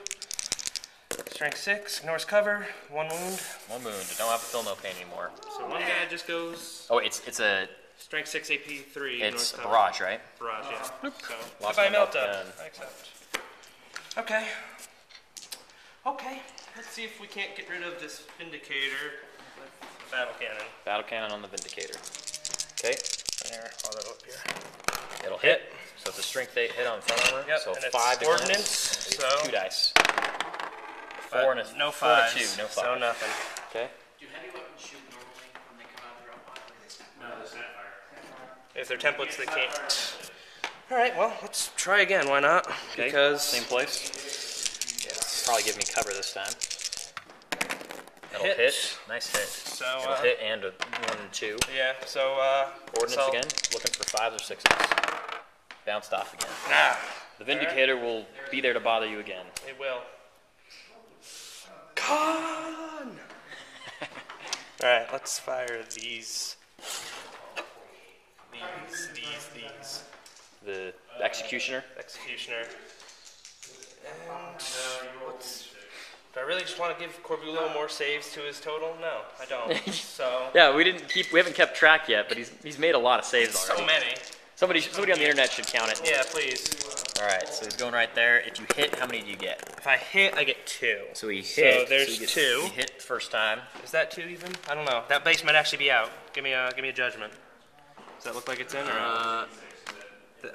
Strength 6, ignores cover, 1 wound. 1 wound. Don't have to fill no pain anymore. So one guy just goes Oh, it's a strength 6 AP 3. it's ignores a cover. barrage, right? Barrage, yeah. So Lost goodbye my melt meltdown. gun. I accept. Okay. Okay. Let's see if we can't get rid of this Vindicator with the battle cannon. Battle cannon on the Vindicator. Okay. There, I'll go up here. It'll hit. So it's a strength 8 hit on front armor. Yep, So and it's 5 to ordnance, cleanse. so- 2 dice. But 4 and a no 4 and a 5s, 2, no 5. so nothing. Okay. Do heavy weapons shoot normally when they come out of their own body? If they're templates, they can't. All right, well, let's try again. Why not? Okay. Because Same place. Probably give me cover this time. That'll Hit. hit. Nice hit. So, It'll hit and a 1 and 2. yeah. So Ordnance so- again. Looking for 5s or 6s. Bounced off again. Nah, The Vindicator will be there to bother you again. it will. Con. All right, let's fire these. These. The Executioner. Executioner. And do I really just want to give Corbulo more saves to his total? No, I don't. So Yeah, we haven't kept track yet, but he's made a lot of saves already. so many. Somebody on the internet should count it. Yeah, please. All right, so he's going right there. If you hit, how many do you get? If I hit, I get 2. So he So hit. there's he gets- 2. He hit the first time. Is that 2 even? I don't know. That base might actually be out. Give me a judgment. Does that look like it's in or out?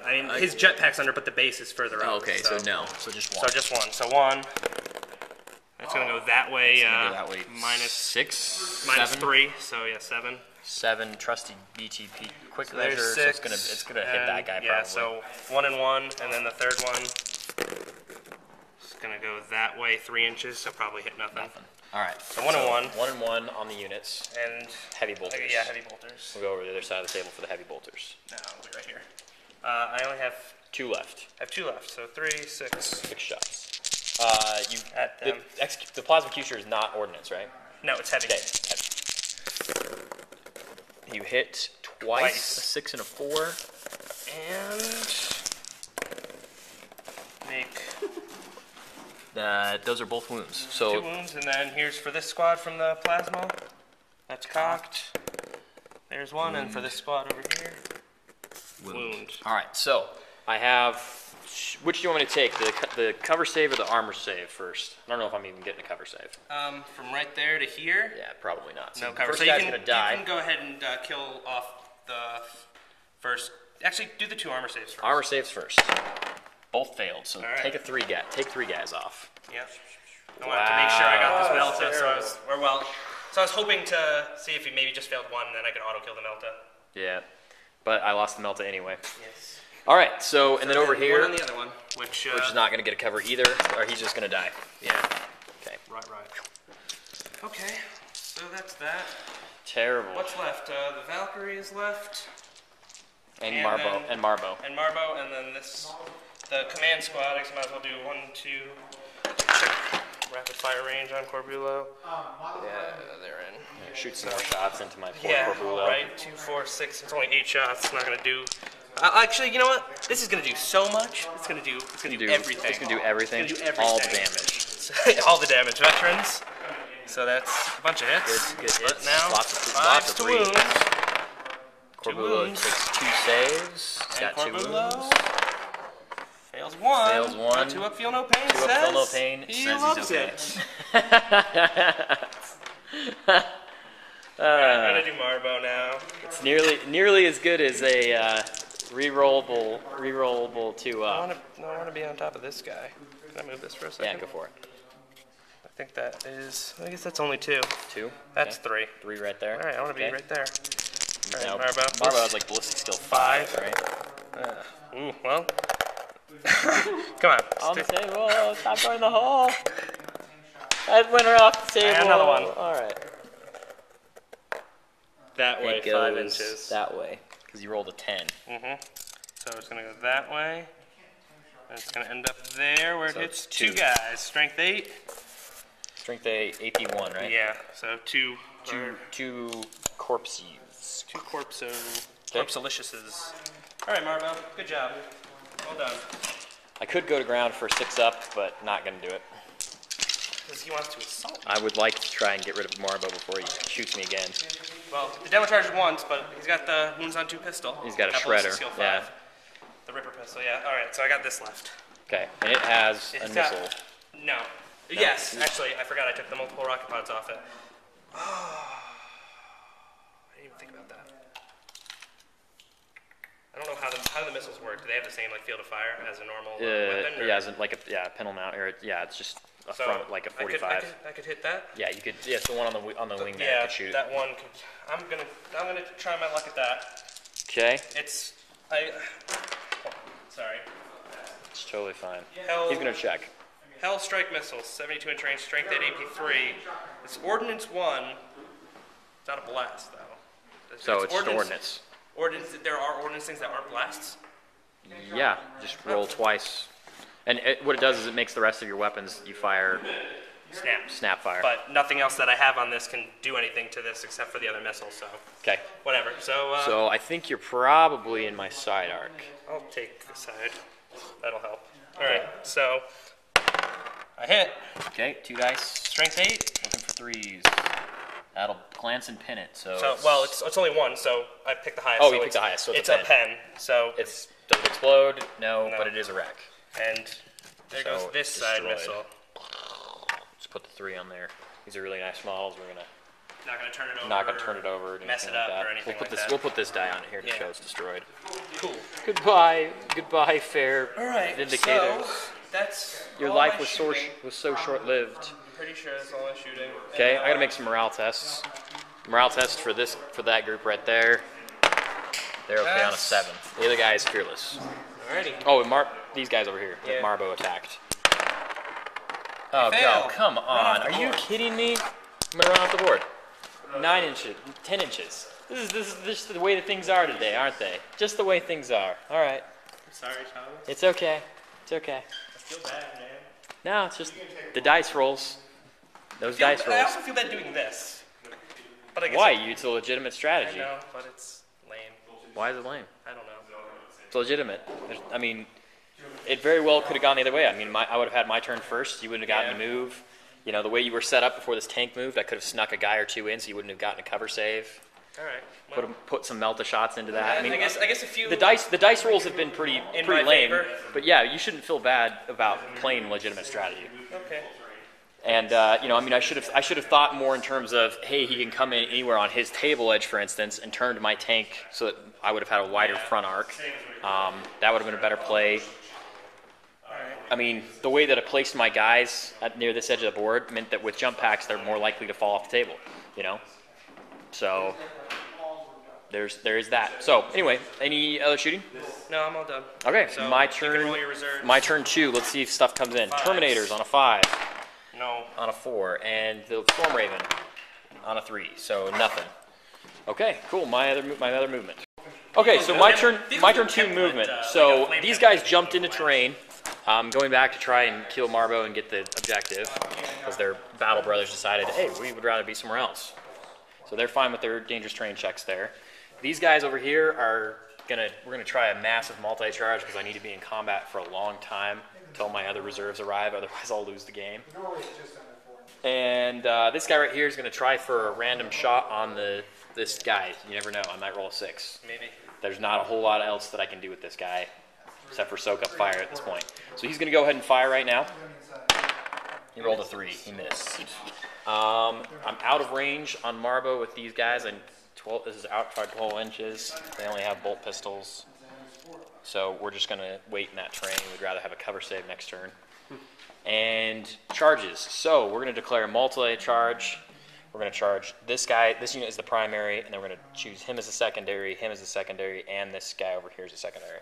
I mean, his jetpack's under, but the base is further out. Oh, okay, so no. So just 1. So just 1. So 1. It's gonna go that way. Go that way. Minus 6, minus 7, 3. So yeah, 7. 7. Trusty BTP quick So measure. there's 6. So it's gonna hit that guy Yeah. probably. So 1 and 1, and then the third one. It's gonna go that way 3 inches. So probably hit nothing. All right. So 1 and 1. 1 and 1 on the units. And Heavy bolters. yeah, heavy bolters. We'll go over to the other side of the table for the heavy bolters. No, I'll be right here. I only have 2 left. 2 left. So 3, 6. 6 shots. At The, them. the plasma Q-shooter is not ordnance, right? No, it's heavy. Okay. You hit twice. A 6 and a 4. And make Those are both wounds. So 2 wounds, and then here's for this squad from the plasma. That's cocked. There's one, and for this squad over here, wound. All right, so I have. Which do you want me to take? The cover save or the armor save first? I don't know if I'm even getting a cover save. From right there to here. Yeah, probably not. So No the cover. first So guy's gonna die. You can go ahead and kill off the first. Actually, do the 2 armor saves first. Armor saves first. Both failed. So right. take 3 guys off. Yep. I wanted to make sure I got this Melta, so I was hoping to see if he maybe just failed 1, and then I could auto kill the Melta. Yeah, but I lost the Melta anyway. Yes. All right, so and then over here, One on the other one, which is not going to get a cover either, or he's just going to die. Yeah. Okay. Right. Okay, so that's that. Terrible. What's left? The Valkyrie is left. And and Marbo. then- And Marbo. And Marbo, and then the command squad. I guess I might as well do 1, 2. Check rapid fire range on Corbulo. Yeah, they're in. Yeah, shoot some more shots into my poor Yeah, Corbulo. right. 2, 4, 6. It's only 8 shots. It's not gonna do. Actually, you know what? This is gonna do so much. It's gonna do everything. It's going to do everything. It's gonna do everything. All the damage. All the damage, veterans. So that's a bunch of hits. Good hits. But now, Lots of 5 to threes. wounds. Corbulo wounds. takes 2 saves. He's And got 2 Corbulo wounds. fails 1. Fails 1. 2 up, feel no pain. 2 up, says feel no pain. He Says loves he's okay. it. I'm gonna do Marbo now. It's nearly as good as a rerollable to. I wanna be on top of this guy. Can I move this for a second? Yeah, go for it. I think that is. I guess that's only 2. 2. That's Okay. 3. 3 right there. All right, I want to be Okay. right there. All Now, right, Marbo. Marbo has like ballistic skill 5, 5. right? Ooh, well. Come on. On the table. Stop going in the hole. That winner off the table. And another one. All right. That way, It goes 5 inches. that way because you rolled a 10. So it's going to go that way. And it's going to end up there where it So hits it's 2 2. guys. Strength 8. Strength A, AP 1, right? Yeah, so 2. Two corpses. 2 corpsoliciouses. All right, Marbo. Good job. Well done. I could go to ground for 6 up, but not gonna do it. Because he wants to assault me. I would like to try and get rid of Marbo before he shoots me again. Well, the demo charged once, but he's got the wounds on 2 pistol. He's got a That ballistic shredder, skill 5. yeah. The Ripper pistol, yeah. All right, so I got this left. Okay, and it has a It's got- missile. No. Yes, actually, I forgot I took the multiple rocket pods off it. I didn't even think about that. I don't know how the missiles work. Do they have the same like field of fire as a normal weapon? Or? Yeah, as in, like a pintle mount, or it's just a So front like a 45. I could hit that. Yeah, you could. Yeah, it's the one on the wingman Yeah, you could shoot. that one. I'm gonna try my luck at that. Okay, It's sorry. it's totally fine. Hell, He's gonna check. Hell Strike missiles, 72-inch range, strength 8, AP3. It's Ordnance 1. It's not a blast though. So it's just ordnance. There are ordnance things that aren't blasts. Yeah, just roll twice. And what it does is it makes the rest of your weapons you fire snap fire. But nothing else that I have on this can do anything to this except for the other missiles. So Okay. whatever. So I think you're probably in my side arc. I'll take the side. That'll help. All right. So I hit. Okay, 2 dice. Strength 8. Looking for 3s. That'll glance and pin it. So Well, it's only 1, so I picked the highest. Oh, so you picked the highest, so it's it's a a pen. So does it explode? No, No. but it is a wreck. and there So goes this it's side destroyed. missile. Just put the 3 on there. These are really nice models. We're Not gonna turn it over. not gonna turn it over or mess anything it like up that. or anything We'll put like this. that. We'll put this die on here to Yeah. show it's destroyed. Cool. Goodbye, fair All right. vindicators. So that's Your all life my was shooting. so short-lived. I'm pretty sure that's all I'm shooting. Okay, And, I gotta make some morale tests. Morale test for that group right there. They're okay on a 7. The other guy is fearless. Alrighty. Oh, and these guys over here that Yeah. Marbo attacked. Oh, Fail. God, come Run on. off the Are you board. kidding me? I'm gonna run off the board. 9 inches, 10 inches. This is just the way that things are today, aren't they? Just the way things are. All right. I'm sorry, Thomas. It's okay. It's okay. I feel bad, man. No, it's just the dice rolls. Those dice I rolls. also feel bad doing this. But I guess Why? It's a legitimate I strategy. know, but it's lame. Why is it lame? I don't know. It's legitimate. I mean, it very well could have gone the other way. I mean, I would have had my turn first. You wouldn't have gotten Yeah. to move. You know, the way you were set up before this tank moved, I could have snuck a guy or two in, so you wouldn't have gotten a cover save. All right. Well, Put some melta shots into that. I mean, I guess if you the dice rolls have been pretty my lame. favor. But yeah, you shouldn't feel bad about playing legitimate strategy. Okay. And you know, I mean, I should have thought more in terms of, hey, he can come in anywhere on his table edge, for instance, and turn to my tank so that I would have had a wider front arc. That would have been a better play. I mean, the way that I placed my guys near this edge of the board meant that with jump packs, they're more likely to fall off the table. You know, so there is that. So anyway, any other shooting? No, I'm all done. Okay, So my you can turn. roll your reserves. My turn 2. Let's see if stuff comes in. Fives. Terminators on a 5. No. On a 4, and the Storm Raven on a 3, so nothing. Okay, cool. My other movement. Okay, so my turn 2 movement. So these guys jumped into terrain, going back to try and kill Marbo and get the objective, because their battle brothers decided, hey, we would rather be somewhere else. So they're fine with their dangerous terrain checks there. These guys over here are we're gonna try a massive multi-charge because I need to be in combat for a long time until my other reserves arrive. Otherwise, I'll lose the game. And this guy right here is going to try for a random shot on this guy. You never know. I might roll a 6. Maybe. There's not a whole lot else that I can do with this guy except for soak up fire at this point. So he's going to go ahead and fire right now. He rolled a 3. He missed. I'm out of range on Marbo with these guys. And this is outside 12 inches. They only have bolt pistols. So we're just going to wait in that terrain. We'd rather have a cover save next turn. And charges. So we're going to declare a multi-charge. We're going to charge this guy. This unit is the primary, and then we're going to choose him as a secondary, him as a secondary, and this guy over here as a secondary.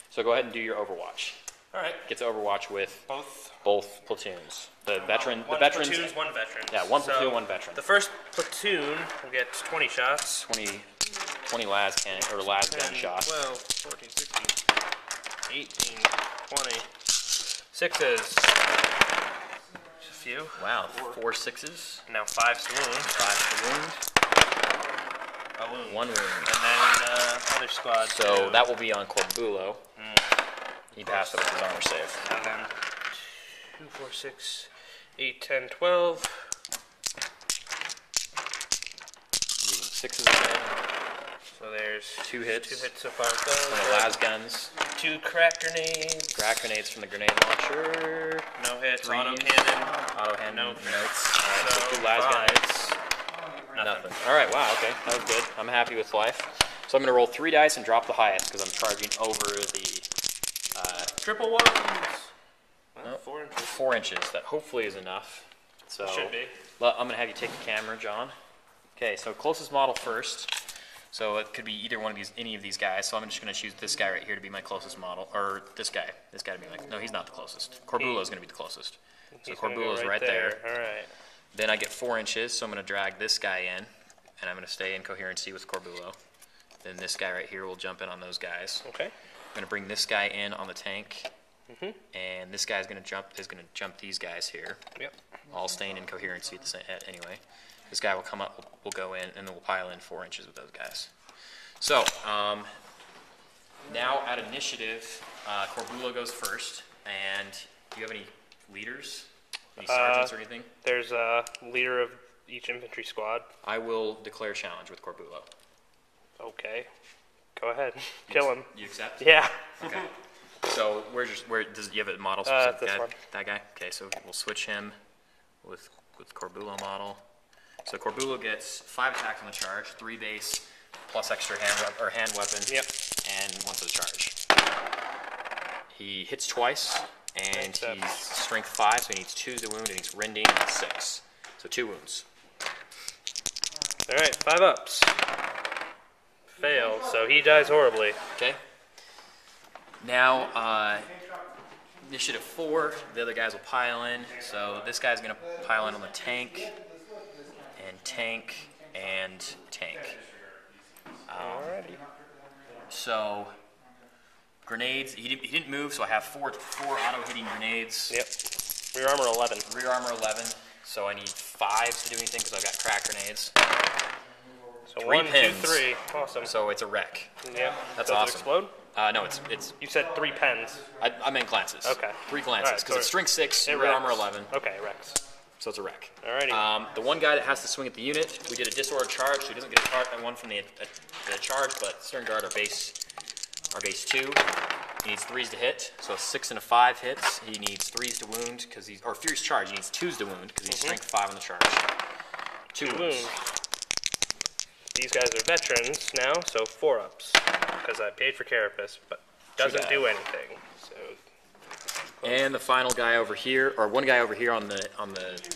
So go ahead and do your Overwatch. All right. Gets Overwatch with both platoons. The veterans. Platoons, one veteran. Yeah, one platoon, one veteran. The first platoon will get 20 shots. 20 las gun shots. 12, 14, 16, 18, 20. Sixes. Just a few. Wow, 4 6s. Now 5's to wound. 5 to wound. A wound. 1 wound. And then other squad. So that will be on Corbulo. He passed it with his armor save. And then 2, 4, 6, 8, 10, 12. Using 6s again. So there's 2 hits. 2 hits so far. From the las guns. 2 crack grenades. Crack grenades from the grenade launcher. No hits. Threes. Auto cannon. Auto hand Nope. notes. Alright, so 2 las fives. guns. Nothing. Alright, wow, okay. That was good. I'm happy with life. So I'm going to roll 3 dice and drop the highest because I'm charging over the Triple ones. Well, 4 inches. 4 inches. That hopefully is enough. So Should be. I'm going to have you take the camera, John. Okay, so closest model first. So it could be either one of these, any of these guys. So I'm just going to choose this guy right here to be my closest model, or this guy. This guy to be my. No, he's not the closest. Corbulo is going to be the closest. So Corbulo is right there. All right. Then I get 4 inches, so I'm going to drag this guy in, and I'm going to stay in coherency with Corbulo. Then this guy right here will jump in on those guys. Okay. I'm going to bring this guy in on the tank, and this guy's going to jump these guys here. Yep. All staying in coherency at the same anyway. This guy will come up, we'll go in, and then we'll pile in 4 inches with those guys. So now at initiative, Corbulo goes first. And do you have any leaders, any sergeants or anything? There's a leader of each infantry squad. I will declare challenge with Corbulo. Okay. Go ahead. Kill him. You accept? Yeah. Okay. So where does you have a model? This guy? one. That guy. Okay, so we'll switch him with Corbulo model. So Corbulo gets 5 attacks on the charge, 3 base, plus extra hand weapon. Yep. And 1 for the charge. He hits twice, and he's strength 5, so he needs 2 to wound, and he's rending 6. So 2 wounds. All right. 5 ups. Fail. So he dies horribly. Okay. Now, initiative 4, the other guys will pile in. So this guy's going to pile in on the tank, and tank, and tank. Alrighty. So, grenades, he didn't move, so I have 4 auto-hitting grenades. Yep. Rear armor 11. Rear armor 11, so I need 5 to do anything because I've got crack grenades. So 3 1, 2, pins. 3. Awesome. So it's a wreck. Yeah. That's Does awesome. it explode? No, it's. You said 3 pens. I meant glances. Okay. 3 glances, Alright, because so it's strength 6, it rear wrecks. armor 11, Okay, Rex. so it's a wreck. Alrighty. The one guy that has to swing at the unit, we did a disordered charge, so he doesn't get a one from the charge, but Stern Guard are base 2. He needs 3s to hit, so a 6 and a 5 hits. He needs 3s to wound, because he's, or Fierce Charge, he needs 2s to wound, because he's strength 5 on the charge. 2 wounds. These guys are veterans now, so 4-ups, because I paid for Carapace, but doesn't do anything. So. And the final guy over here, or one guy over here on the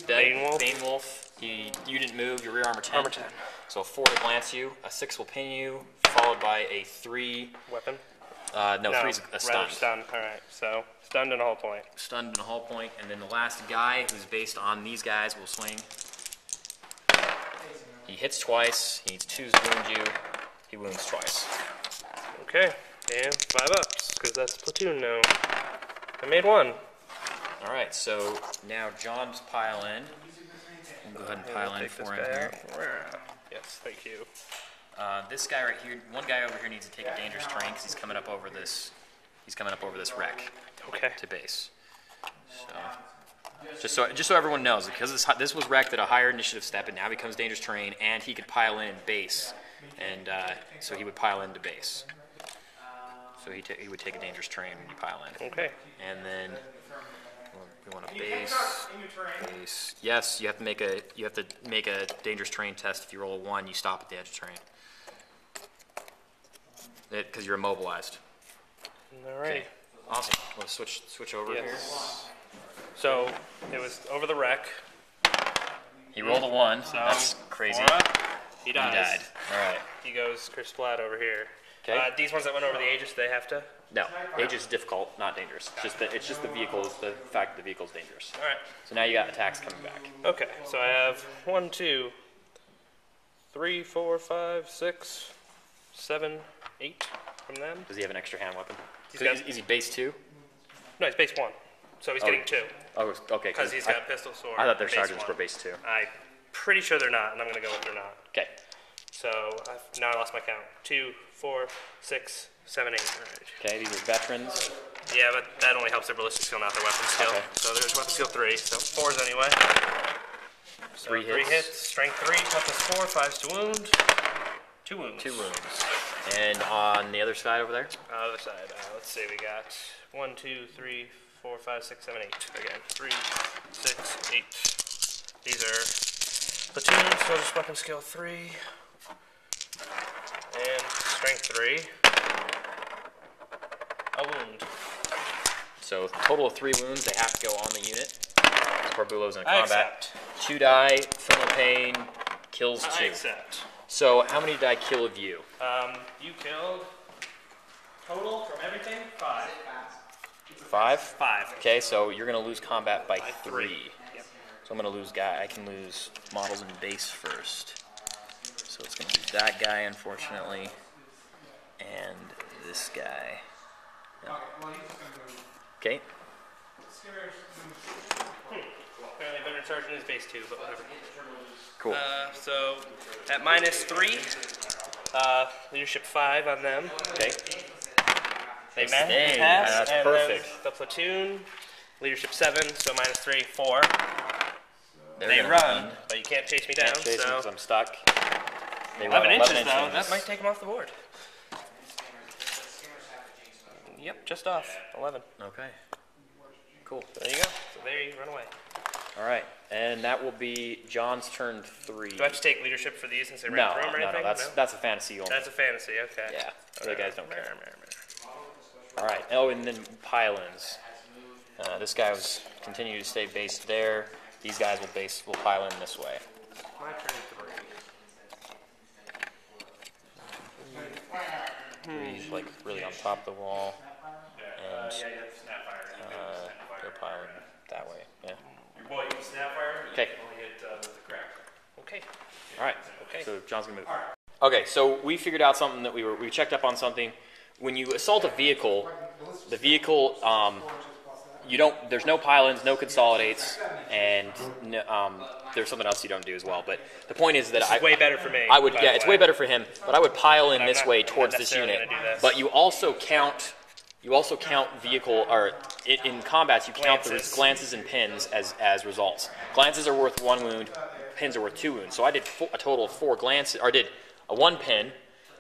Bane Wolf. You didn't move. Your rear armor 10. Armor 10. So a 4 to glance you, a 6 will pin you, followed by a 3. Weapon? No, 3's a stun. Stun. All right. So stunned and a hull point. Stunned and a hull point, and then the last guy, who's based on these guys, will swing. He hits twice. He needs 2s to wound you. He wounds twice. Okay. And 5-ups, because that's platoon now. I made 1. All right. So now John's pile in. We'll go ahead and pile in for him here. Yes. Thank you. This guy right here, one guy over here needs to take a dangerous terrain because he's coming up over this. He's coming up over this wreck. Okay. To base. So just so everyone knows, because this was wrecked at a higher initiative step, and now becomes dangerous terrain, and he could pile in base, and so he would pile into base. So he would take a dangerous terrain when you pile in. Okay. And then we want a base. Yes, you have to make a dangerous terrain test. If you roll a 1, you stop at the edge of terrain. Because you're immobilized. All right. Awesome. We'll switch over here. So it was over the wreck. He rolled a 1. So that's crazy. He dies. He died. All right. He goes Chris Platt over here. Okay. These ones that went over the Aegis, they have to. No, Age is difficult, not dangerous. It's just the vehicle's the fact that the vehicle's dangerous. All right. So now you got attacks coming back. Okay. So I have 1, 2, 3, 4, 5, 6, 7, 8 from them. Does he have an extra hand weapon? Is he base 2? No, he's base 1. So he's getting 2. Oh, okay. Because he's got pistol sword. I thought their base sergeants 1. were base 2. I'm pretty sure they're not, and I'm going to go with they're not. Okay. So now I lost my count. 2, 4, 6, 7, 8. All right. Okay, these are veterans. Yeah, but that only helps their ballistic skill, not their weapon skill. Okay. So there's weapon skill 3, so 4s anyway. So 3 hits. 3 hits, strength 3, toughness 4, 5s to wound. 2 wounds. 2 wounds. And on the other side over there? Other side, let's see, we got 1, 2, 3, 4, 5, 6, 7, 8. Again, 3, 6, 8. These are platoons, so just weapon skill 3. And strength 3. A wound. So total of 3 wounds. They have to go on the unit. Corbulo's in I combat. accept. 2 die, thermal pain, kills 2. I accept. So how many did I kill of you? You killed total from everything 5. 5? 5. Okay, so you're going to lose combat by 3. Yep. So I'm going to lose guy. I can lose models in base first. So it's going to be that guy, unfortunately, and this guy. No. Okay. Apparently, veteran sergeant is base 2, but whatever. Cool. So at -3, leadership 5 on them. Okay. They Dang, pass, that's and perfect. then the platoon, leadership 7, so -3, 4. They're They gonna run, but you can't chase me down. Can't chase them So 'cause I'm stuck. They 11 run inches though, that might take them off the board. Yep, just off 11. Okay. Cool. There you go. So there you run away. All right, and that will be John's turn 3. Do I have to take leadership for these since they ran No, through them or no, anything? that's a fantasy only. That's a fantasy. Okay. Yeah, the guys don't care. Meh. All right. Oh, and then pile-ins. This guy was continue to stay based there. These guys will pile in this way. My turn 3. He's like really on top of the wall, and they'll pile in that way. Yeah. Well, you can snapfire. Okay. Only hit with the crack. Okay. All right. Okay. So John's gonna move. Okay. So we figured out something that we checked up on something. When you assault a vehicle, the vehicle you don't. There's no pile-ins, no consolidates, and no, there's something else you don't do as well. But the point is that It's way better for me. I would, by yeah, the it's way. way better for him. But I would pile in I'm this not- way I'm towards not this necessarily unit. gonna do this. But you also count. You also count vehicle, or in combats, you count the Glances. glances and pins as results. Glances are worth 1 wound, pins are worth 2 wounds. So I did a total of 4 glances, or I did a 1 pin,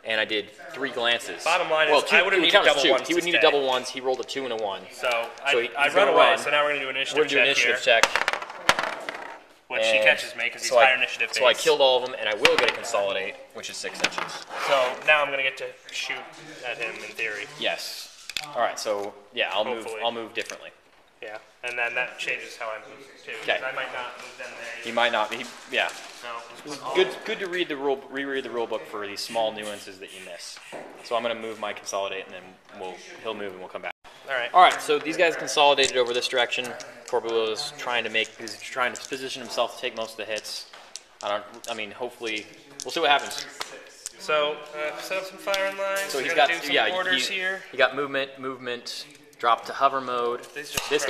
and I did 3 glances. Bottom line is, well, two, I would have he needed counted as double 2. ones He would to need a stay. double ones. He rolled a 2 and a 1. So So I he's run gonna away. run. So now we're gonna do We're initiative going to do check initiative here, check. which he and catches me because he's so higher initiative. So I base. killed all of them, and I will get a consolidate, which is 6 inches. So now I'm gonna get to shoot at him in theory. Yes. All right. So yeah, I'll Hopefully. move differently. Yeah, and then that changes how I move too. 'Cause Okay. I might not move them there. He might not be. Yeah. So Good to read the reread the rule book for these small nuances that you miss. So I'm going to move my consolidate, and then he'll move, and we'll come back. all right. All right. So these guys consolidated over this direction. Corbulo's trying to position himself to take most of the hits. I mean, hopefully, we'll see what happens. So set up some firing lines. So We're he's gonna got do some orders here. He got movement, drop to hover mode. These just This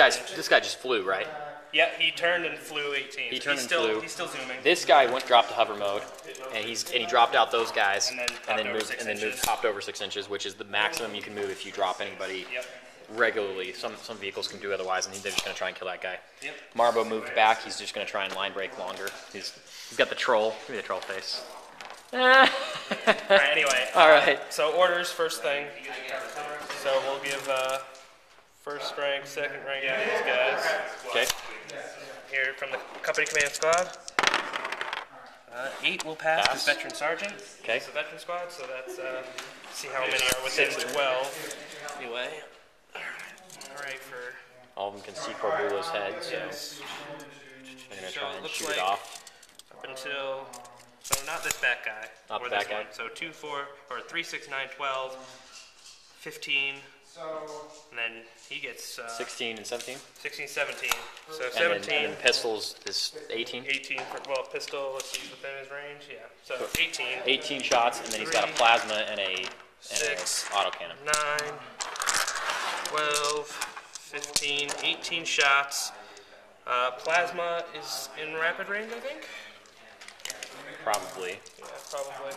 guy just flew, right? Yeah, he turned and flew 18. He turned he's and still, flew. He's still zooming. This guy dropped to hover mode, and he dropped out those guys, And then hopped over 6 inches. hopped over 6 inches, which is the maximum you can move if you drop anybody Yep. regularly. Some vehicles can do otherwise, and they're just going to try and kill that guy. Yep. Marbo moved back. He's just going to try and line break longer. He's got the troll. Give me the troll face. All right. Anyway. All right. So orders first thing. So we'll give first rank, second rank to these guys. Okay. Here from the company command squad. 8 will pass Pass. to veteran sergeant. Okay. It's a veteran squad, so that's see how many are within 12. Anyway. All right for. All of them can see Corbulo's head, so Yes. they're going to So try it and looks shoot like- it off. Up until, so not this back guy. Not or the this back guy. one. So 2, 4, or 3, 6, 9, 12, 15, and then he gets 16 and 17. 16, 17. So And 17, then pistols is 18. 18 for, well, pistol, let's see, within his range, yeah. So 18, 18 shots, and then he's got a plasma and a 6, autocannon. 9, 12, 15, 18 shots. Plasma is in rapid range, I think? Probably. Yeah, probably.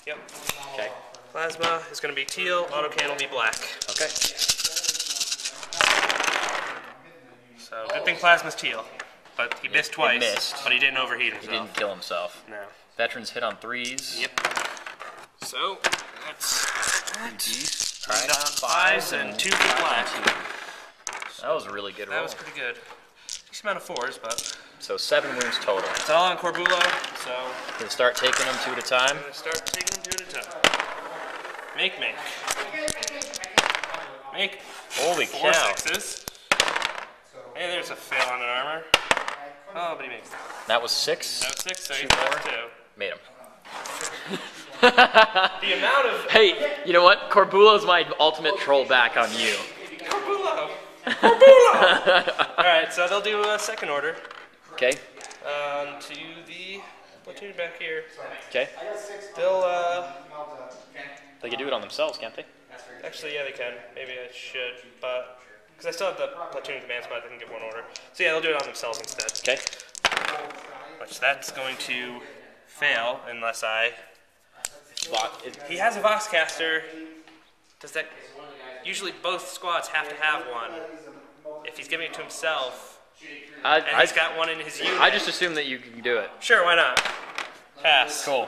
Yep. Okay. Plasma is going to be teal, autocannon will be black. Okay. So good thing plasma's teal, but he missed twice. missed. But he didn't overheat He himself. didn't kill himself. No. Veterans hit on 3s. Yep. So that's that. All right. Down 5s and 2 for black. That was a really good roll. That was pretty good. Decent amount of 4s, but So 7 wounds total. it's all on Corbulo. So Gonna start taking them 2 at a time. I'm gonna start taking them 2 at a time. Make. Holy 4 cow. 6s. Hey, there's a fail on an armor. Oh, but he makes that. That was 6. No 6, so he's 2 more. got 2. Made him. The amount of Hey, you know what? Corbulo's my ultimate troll back on you. Corbulo. All right, so they'll do a second order Okay. to the platoon back here. Okay. They'll They can do it on themselves, can't they? actually, yeah, they can. Maybe I should, but because I still have the platoon command squad, they can give one order. So yeah, they'll do it on themselves instead. Okay. Which that's going to fail unless I. But it- He has a Voxcaster. Does that? Usually both squads have to have one. If he's giving it to himself, and he's got one in his unit. I just assume that you can do it. Sure, why not? Pass. Cool.